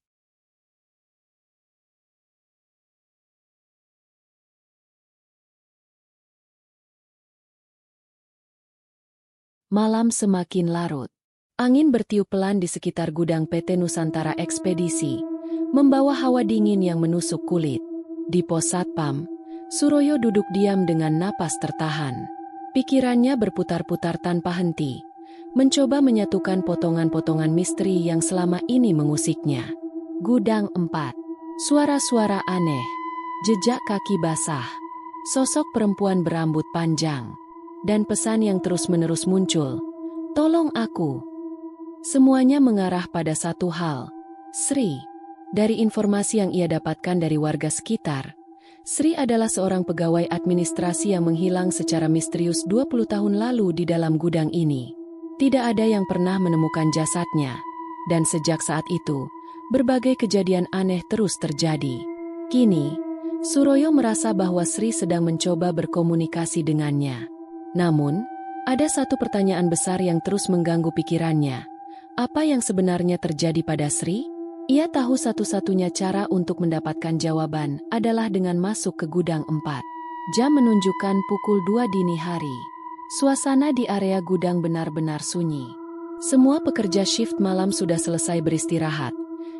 Malam semakin larut. Angin bertiup pelan di sekitar gudang PT Nusantara Ekspedisi, membawa hawa dingin yang menusuk kulit. Di pos satpam, Suroyo duduk diam dengan napas tertahan. Pikirannya berputar-putar tanpa henti, mencoba menyatukan potongan-potongan misteri yang selama ini mengusiknya. Gudang 4. Suara-suara aneh. Jejak kaki basah. Sosok perempuan berambut panjang. Dan pesan yang terus-menerus muncul. Tolong aku. Semuanya mengarah pada satu hal. Sri. Dari informasi yang ia dapatkan dari warga sekitar, Sri adalah seorang pegawai administrasi yang menghilang secara misterius 20 tahun lalu di dalam gudang ini. Tidak ada yang pernah menemukan jasadnya, dan sejak saat itu, berbagai kejadian aneh terus terjadi. Kini, Suroyo merasa bahwa Sri sedang mencoba berkomunikasi dengannya. Namun, ada satu pertanyaan besar yang terus mengganggu pikirannya. Apa yang sebenarnya terjadi pada Sri? Ia tahu satu-satunya cara untuk mendapatkan jawaban adalah dengan masuk ke gudang 4. Jam menunjukkan pukul 2 dini hari. Suasana di area gudang benar-benar sunyi. Semua pekerja shift malam sudah selesai beristirahat,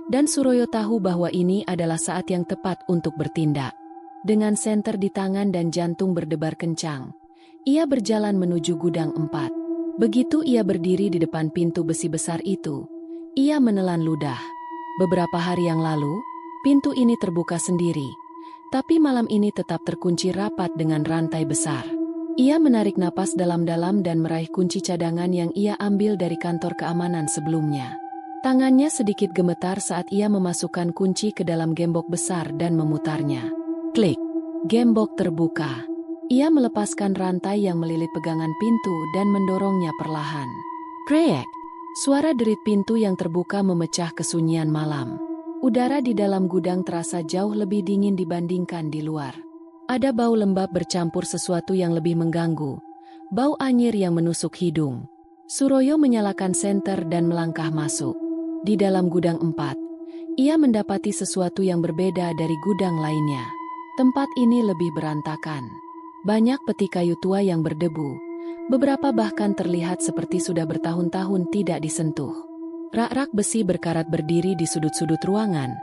dan Suroyo tahu bahwa ini adalah saat yang tepat untuk bertindak. Dengan senter di tangan dan jantung berdebar kencang, ia berjalan menuju gudang 4. Begitu ia berdiri di depan pintu besi besar itu, ia menelan ludah. Beberapa hari yang lalu, pintu ini terbuka sendiri, tapi malam ini tetap terkunci rapat dengan rantai besar. Ia menarik napas dalam-dalam dan meraih kunci cadangan yang ia ambil dari kantor keamanan sebelumnya. Tangannya sedikit gemetar saat ia memasukkan kunci ke dalam gembok besar dan memutarnya. Klik! Gembok terbuka. Ia melepaskan rantai yang melilit pegangan pintu dan mendorongnya perlahan. Krek! Suara derit pintu yang terbuka memecah kesunyian malam. Udara di dalam gudang terasa jauh lebih dingin dibandingkan di luar. Ada bau lembab bercampur sesuatu yang lebih mengganggu. Bau anyir yang menusuk hidung. Suroyo menyalakan senter dan melangkah masuk. Di dalam gudang 4, ia mendapati sesuatu yang berbeda dari gudang lainnya. Tempat ini lebih berantakan. Banyak peti kayu tua yang berdebu. Beberapa bahkan terlihat seperti sudah bertahun-tahun tidak disentuh. Rak-rak besi berkarat berdiri di sudut-sudut ruangan,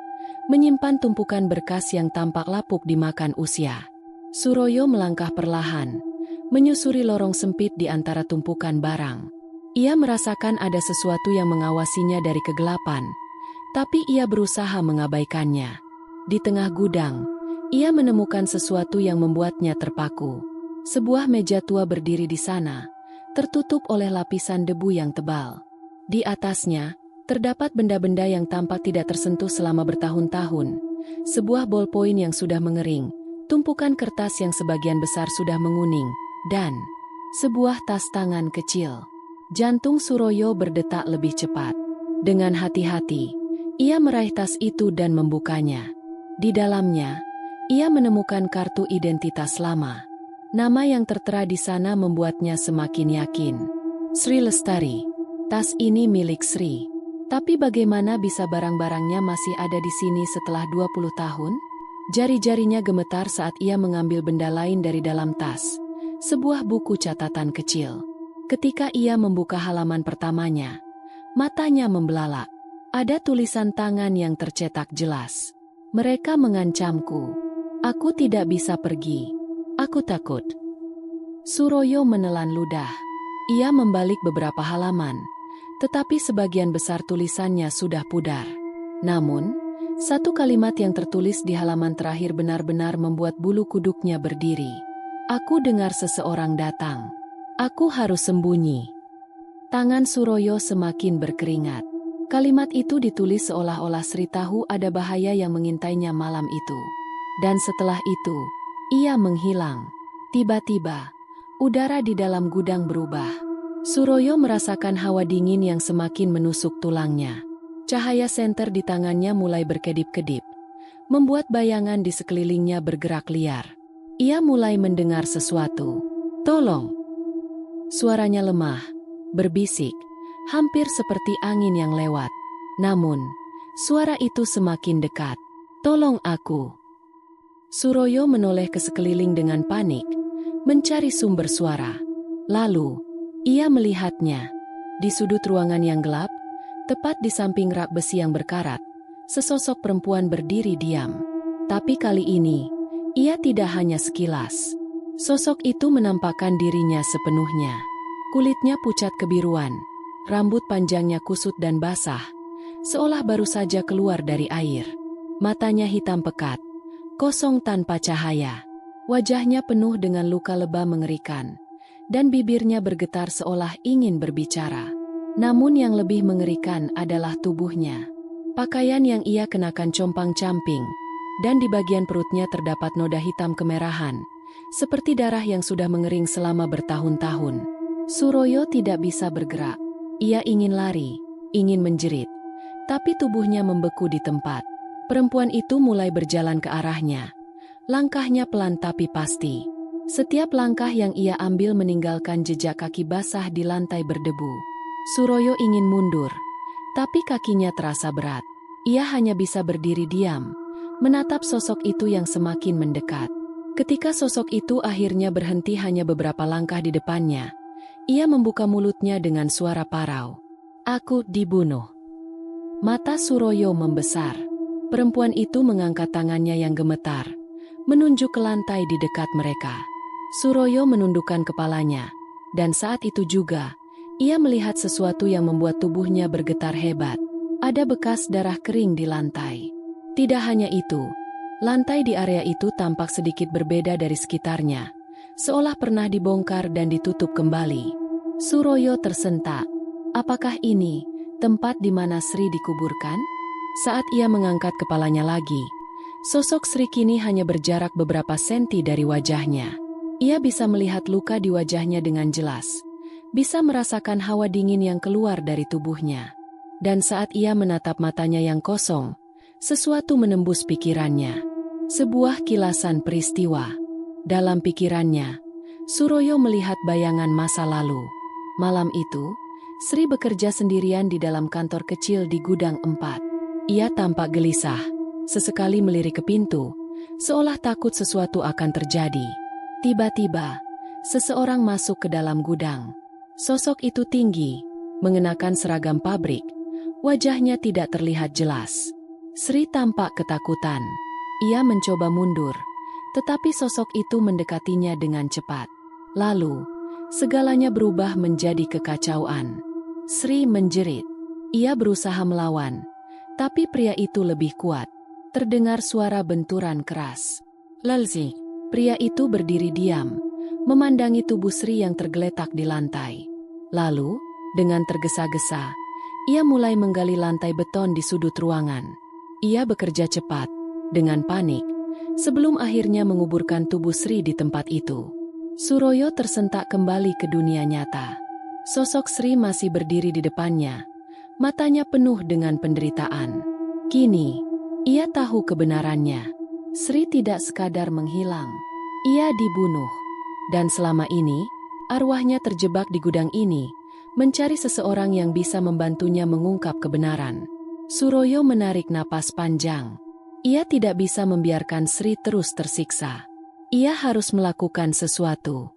menyimpan tumpukan berkas yang tampak lapuk dimakan usia. Suroyo melangkah perlahan, menyusuri lorong sempit di antara tumpukan barang. Ia merasakan ada sesuatu yang mengawasinya dari kegelapan, tapi ia berusaha mengabaikannya. Di tengah gudang, ia menemukan sesuatu yang membuatnya terpaku. Sebuah meja tua berdiri di sana, tertutup oleh lapisan debu yang tebal. Di atasnya, terdapat benda-benda yang tampak tidak tersentuh selama bertahun-tahun. Sebuah bolpoin yang sudah mengering, tumpukan kertas yang sebagian besar sudah menguning, dan sebuah tas tangan kecil. Jantung Suroyo berdetak lebih cepat. Dengan hati-hati, ia meraih tas itu dan membukanya. Di dalamnya, ia menemukan kartu identitas lama. Nama yang tertera di sana membuatnya semakin yakin. Sri Lestari. Tas ini milik Sri. Tapi bagaimana bisa barang-barangnya masih ada di sini setelah 20 tahun? Jari-jarinya gemetar saat ia mengambil benda lain dari dalam tas, sebuah buku catatan kecil. Ketika ia membuka halaman pertamanya, matanya membelalak. Ada tulisan tangan yang tercetak jelas. Mereka mengancamku. Aku tidak bisa pergi. Aku takut. Suroyo menelan ludah. Ia membalik beberapa halaman, tetapi sebagian besar tulisannya sudah pudar. Namun, satu kalimat yang tertulis di halaman terakhir benar-benar membuat bulu kuduknya berdiri. Aku dengar seseorang datang. Aku harus sembunyi. Tangan Suroyo semakin berkeringat. Kalimat itu ditulis seolah-olah Sri tahu ada bahaya yang mengintainya malam itu. Dan setelah itu, ia menghilang. Tiba-tiba, udara di dalam gudang berubah. Suroyo merasakan hawa dingin yang semakin menusuk tulangnya. Cahaya senter di tangannya mulai berkedip-kedip, membuat bayangan di sekelilingnya bergerak liar. Ia mulai mendengar sesuatu. Tolong! Suaranya lemah, berbisik, hampir seperti angin yang lewat. Namun, suara itu semakin dekat. Tolong aku! Suroyo menoleh ke sekeliling dengan panik, mencari sumber suara. Lalu, ia melihatnya. Di sudut ruangan yang gelap, tepat di samping rak besi yang berkarat, sesosok perempuan berdiri diam. Tapi kali ini, ia tidak hanya sekilas. Sosok itu menampakkan dirinya sepenuhnya. Kulitnya pucat kebiruan, rambut panjangnya kusut dan basah, seolah baru saja keluar dari air. Matanya hitam pekat, kosong tanpa cahaya. Wajahnya penuh dengan luka lebam mengerikan, dan bibirnya bergetar seolah ingin berbicara. Namun yang lebih mengerikan adalah tubuhnya. Pakaian yang ia kenakan compang-camping, dan di bagian perutnya terdapat noda hitam kemerahan, seperti darah yang sudah mengering selama bertahun-tahun. Suroyo tidak bisa bergerak. Ia ingin lari, ingin menjerit, tapi tubuhnya membeku di tempat. Perempuan itu mulai berjalan ke arahnya. Langkahnya pelan tapi pasti. Setiap langkah yang ia ambil meninggalkan jejak kaki basah di lantai berdebu. Suroyo ingin mundur, tapi kakinya terasa berat. Ia hanya bisa berdiri diam, menatap sosok itu yang semakin mendekat. Ketika sosok itu akhirnya berhenti hanya beberapa langkah di depannya, ia membuka mulutnya dengan suara parau. Aku dibunuh. Mata Suroyo membesar. Perempuan itu mengangkat tangannya yang gemetar, menunjuk ke lantai di dekat mereka. Suroyo menundukkan kepalanya, dan saat itu juga, ia melihat sesuatu yang membuat tubuhnya bergetar hebat. Ada bekas darah kering di lantai. Tidak hanya itu, lantai di area itu tampak sedikit berbeda dari sekitarnya, seolah pernah dibongkar dan ditutup kembali. Suroyo tersentak. Apakah ini tempat di mana Sri dikuburkan? Saat ia mengangkat kepalanya lagi, sosok Sri kini hanya berjarak beberapa senti dari wajahnya. Ia bisa melihat luka di wajahnya dengan jelas, bisa merasakan hawa dingin yang keluar dari tubuhnya. Dan saat ia menatap matanya yang kosong, sesuatu menembus pikirannya. Sebuah kilasan peristiwa. Dalam pikirannya, Suroyo melihat bayangan masa lalu. Malam itu, Sri bekerja sendirian di dalam kantor kecil di gudang 4. Ia tampak gelisah, sesekali melirik ke pintu, seolah takut sesuatu akan terjadi. Tiba-tiba, seseorang masuk ke dalam gudang. Sosok itu tinggi, mengenakan seragam pabrik. Wajahnya tidak terlihat jelas. Sri tampak ketakutan. Ia mencoba mundur, tetapi sosok itu mendekatinya dengan cepat. Lalu, segalanya berubah menjadi kekacauan. Sri menjerit. Ia berusaha melawan, tapi pria itu lebih kuat. Terdengar suara benturan keras. Lalzi, pria itu berdiri diam, memandangi tubuh Sri yang tergeletak di lantai. Lalu, dengan tergesa-gesa, ia mulai menggali lantai beton di sudut ruangan. Ia bekerja cepat, dengan panik, sebelum akhirnya menguburkan tubuh Sri di tempat itu. Suroyo tersentak kembali ke dunia nyata. Sosok Sri masih berdiri di depannya, matanya penuh dengan penderitaan. Kini, ia tahu kebenarannya. Sri tidak sekadar menghilang, ia dibunuh. Dan selama ini, arwahnya terjebak di gudang ini, mencari seseorang yang bisa membantunya mengungkap kebenaran. Suroyo menarik napas panjang. Ia tidak bisa membiarkan Sri terus tersiksa. Ia harus melakukan sesuatu.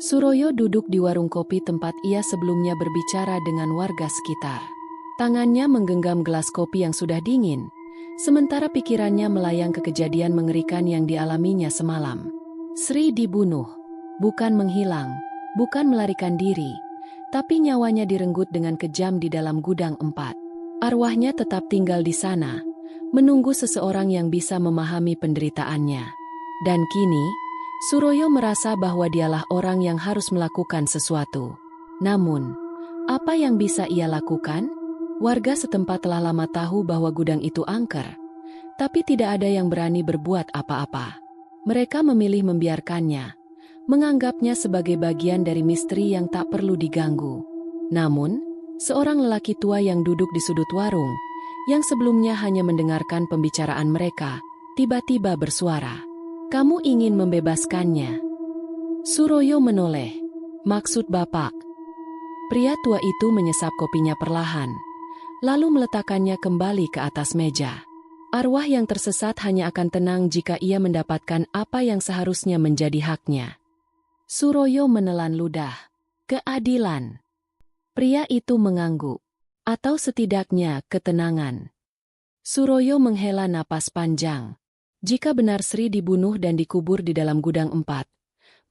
Suroyo duduk di warung kopi tempat ia sebelumnya berbicara dengan warga sekitar. Tangannya menggenggam gelas kopi yang sudah dingin, sementara pikirannya melayang ke kejadian mengerikan yang dialaminya semalam. Sri dibunuh, bukan menghilang, bukan melarikan diri, tapi nyawanya direnggut dengan kejam di dalam gudang 4. Arwahnya tetap tinggal di sana, menunggu seseorang yang bisa memahami penderitaannya. Dan kini, Suroyo merasa bahwa dialah orang yang harus melakukan sesuatu. Namun, apa yang bisa ia lakukan? Warga setempat telah lama tahu bahwa gudang itu angker, tapi tidak ada yang berani berbuat apa-apa. Mereka memilih membiarkannya, menganggapnya sebagai bagian dari misteri yang tak perlu diganggu. Namun, seorang lelaki tua yang duduk di sudut warung, yang sebelumnya hanya mendengarkan pembicaraan mereka, tiba-tiba bersuara. "Kamu ingin membebaskannya?" Suroyo menoleh. "Maksud Bapak?" Pria tua itu menyesap kopinya perlahan, lalu meletakkannya kembali ke atas meja. Arwah yang tersesat hanya akan tenang jika ia mendapatkan apa yang seharusnya menjadi haknya. Suroyo menelan ludah. Keadilan. Pria itu mengangguk. Atau setidaknya ketenangan. Suroyo menghela napas panjang. Jika benar Sri dibunuh dan dikubur di dalam gudang 4,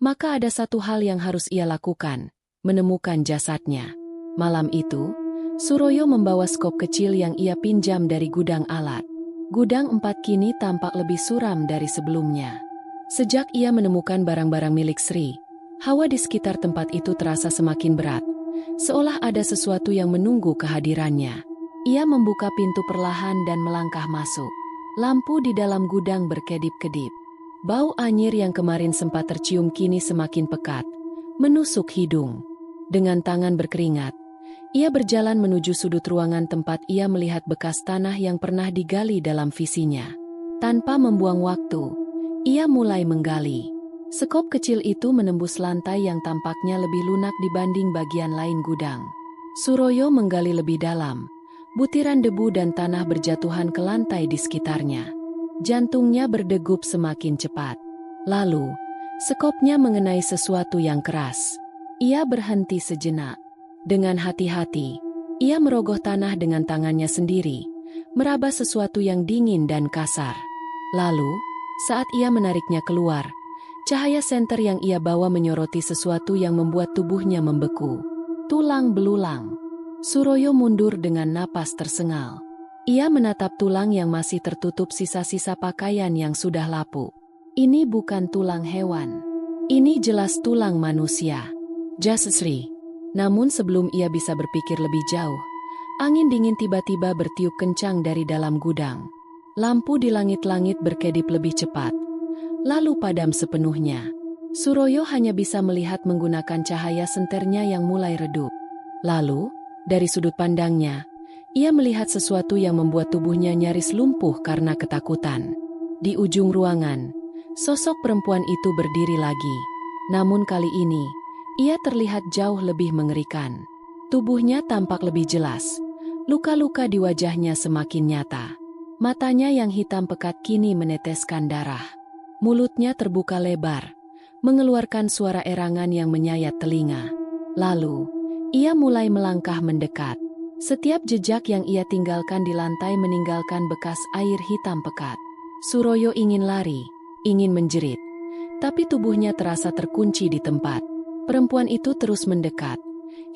maka ada satu hal yang harus ia lakukan, menemukan jasadnya. Malam itu, Suroyo membawa skop kecil yang ia pinjam dari gudang alat. Gudang 4 kini tampak lebih suram dari sebelumnya. Sejak ia menemukan barang-barang milik Sri, hawa di sekitar tempat itu terasa semakin berat. Seolah ada sesuatu yang menunggu kehadirannya. Ia membuka pintu perlahan dan melangkah masuk. Lampu di dalam gudang berkedip-kedip. Bau anyir yang kemarin sempat tercium kini semakin pekat, menusuk hidung. Dengan tangan berkeringat, ia berjalan menuju sudut ruangan tempat ia melihat bekas tanah yang pernah digali dalam visinya. Tanpa membuang waktu, ia mulai menggali. Sekop kecil itu menembus lantai yang tampaknya lebih lunak dibanding bagian lain gudang. Suroyo menggali lebih dalam. Butiran debu dan tanah berjatuhan ke lantai di sekitarnya. Jantungnya berdegup semakin cepat. Lalu, sekopnya mengenai sesuatu yang keras. Ia berhenti sejenak. Dengan hati-hati, ia merogoh tanah dengan tangannya sendiri, meraba sesuatu yang dingin dan kasar. Lalu, saat ia menariknya keluar, cahaya senter yang ia bawa menyoroti sesuatu yang membuat tubuhnya membeku. Tulang belulang. Suroyo mundur dengan napas tersengal. Ia menatap tulang yang masih tertutup sisa-sisa pakaian yang sudah lapuk. Ini bukan tulang hewan. Ini jelas tulang manusia. Jas Sri. Namun sebelum ia bisa berpikir lebih jauh, angin dingin tiba-tiba bertiup kencang dari dalam gudang. Lampu di langit-langit berkedip lebih cepat, lalu padam sepenuhnya. Suroyo hanya bisa melihat menggunakan cahaya senternya yang mulai redup. Lalu, dari sudut pandangnya, ia melihat sesuatu yang membuat tubuhnya nyaris lumpuh karena ketakutan. Di ujung ruangan, sosok perempuan itu berdiri lagi. Namun kali ini, ia terlihat jauh lebih mengerikan. Tubuhnya tampak lebih jelas. Luka-luka di wajahnya semakin nyata. Matanya yang hitam pekat kini meneteskan darah. Mulutnya terbuka lebar, mengeluarkan suara erangan yang menyayat telinga. Lalu, ia mulai melangkah mendekat. Setiap jejak yang ia tinggalkan di lantai meninggalkan bekas air hitam pekat. Suroyo ingin lari, ingin menjerit, tapi tubuhnya terasa terkunci di tempat. Perempuan itu terus mendekat,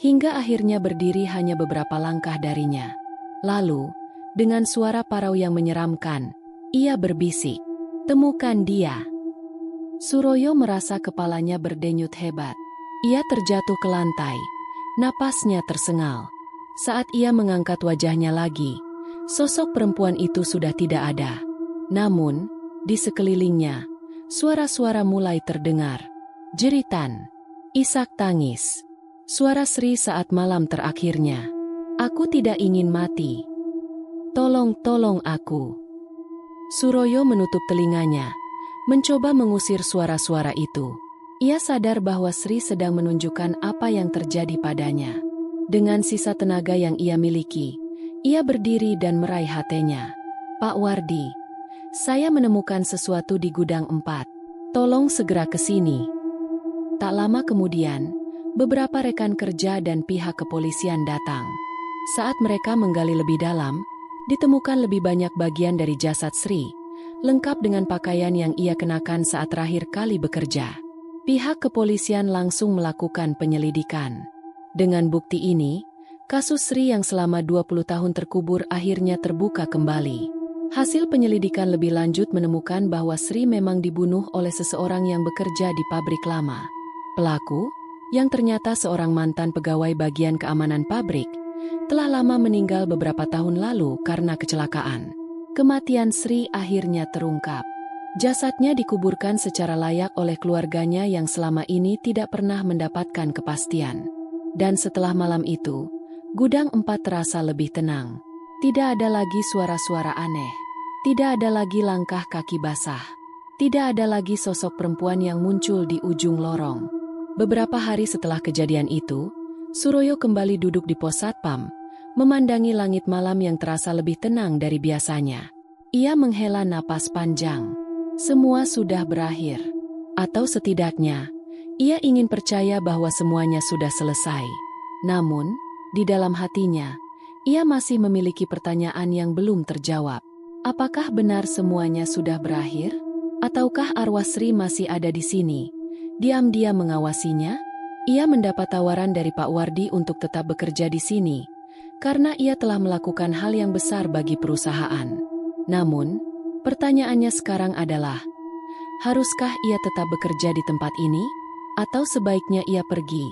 hingga akhirnya berdiri hanya beberapa langkah darinya. Lalu, dengan suara parau yang menyeramkan, ia berbisik, "Temukan dia." Suroyo merasa kepalanya berdenyut hebat. Ia terjatuh ke lantai, napasnya tersengal. Saat ia mengangkat wajahnya lagi, sosok perempuan itu sudah tidak ada. Namun, di sekelilingnya, suara-suara mulai terdengar. Jeritan, isak tangis. Suara Sri saat malam terakhirnya. "Aku tidak ingin mati. Tolong aku." Suroyo menutup telinganya, mencoba mengusir suara-suara itu. Ia sadar bahwa Sri sedang menunjukkan apa yang terjadi padanya. Dengan sisa tenaga yang ia miliki, Ia berdiri dan meraih hatenya. "Pak Wardi, saya menemukan sesuatu di gudang 4. Tolong segera ke sini." Tak lama kemudian, beberapa rekan kerja dan pihak kepolisian datang. Saat mereka menggali lebih dalam, ditemukan lebih banyak bagian dari jasad Sri, lengkap dengan pakaian yang ia kenakan saat terakhir kali bekerja. Pihak kepolisian langsung melakukan penyelidikan. Dengan bukti ini, kasus Sri yang selama 20 tahun terkubur akhirnya terbuka kembali. Hasil penyelidikan lebih lanjut menemukan bahwa Sri memang dibunuh oleh seseorang yang bekerja di pabrik lama. Pelaku, yang ternyata seorang mantan pegawai bagian keamanan pabrik, telah lama meninggal beberapa tahun lalu karena kecelakaan. Kematian Sri akhirnya terungkap. Jasadnya dikuburkan secara layak oleh keluarganya yang selama ini tidak pernah mendapatkan kepastian. Dan setelah malam itu, gudang 4 terasa lebih tenang. Tidak ada lagi suara-suara aneh. Tidak ada lagi langkah kaki basah. Tidak ada lagi sosok perempuan yang muncul di ujung lorong. Beberapa hari setelah kejadian itu, Suroyo kembali duduk di pos satpam, memandangi langit malam yang terasa lebih tenang dari biasanya. Ia menghela napas panjang. Semua sudah berakhir. Atau setidaknya, ia ingin percaya bahwa semuanya sudah selesai. Namun, di dalam hatinya, ia masih memiliki pertanyaan yang belum terjawab. Apakah benar semuanya sudah berakhir? Ataukah arwah Sri masih ada di sini? Diam-diam mengawasinya? Ia mendapat tawaran dari Pak Wardi untuk tetap bekerja di sini, karena ia telah melakukan hal yang besar bagi perusahaan. Namun, pertanyaannya sekarang adalah, haruskah ia tetap bekerja di tempat ini? Atau sebaiknya ia pergi,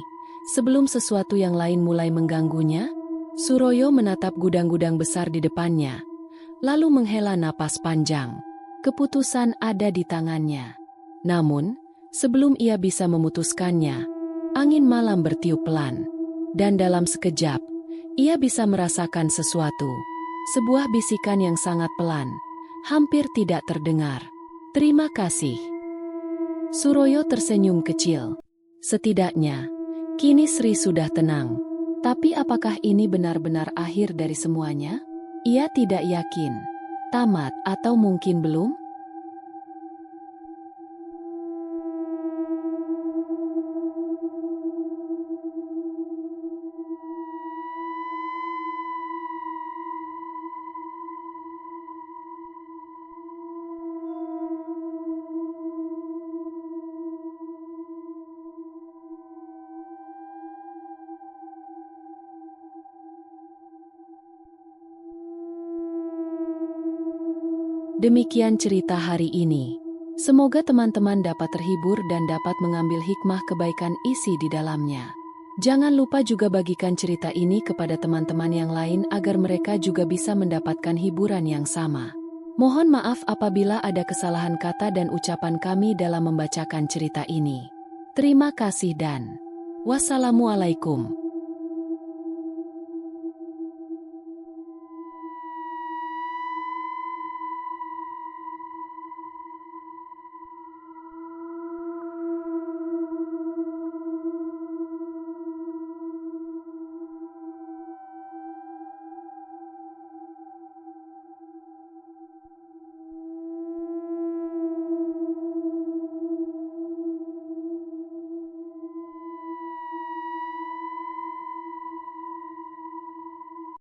sebelum sesuatu yang lain mulai mengganggunya? Suroyo menatap gudang-gudang besar di depannya, lalu menghela napas panjang. Keputusan ada di tangannya. Namun, sebelum ia bisa memutuskannya, angin malam bertiup pelan. Dan dalam sekejap, ia bisa merasakan sesuatu. Sebuah bisikan yang sangat pelan, hampir tidak terdengar. "Terima kasih." Suroyo tersenyum kecil. Setidaknya, kini Sri sudah tenang. Tapi apakah ini benar-benar akhir dari semuanya? Ia tidak yakin. Tamat atau mungkin belum? Demikian cerita hari ini. Semoga teman-teman dapat terhibur dan dapat mengambil hikmah kebaikan isi di dalamnya. Jangan lupa juga bagikan cerita ini kepada teman-teman yang lain agar mereka juga bisa mendapatkan hiburan yang sama. Mohon maaf apabila ada kesalahan kata dan ucapan kami dalam membacakan cerita ini. Terima kasih dan wassalamualaikum.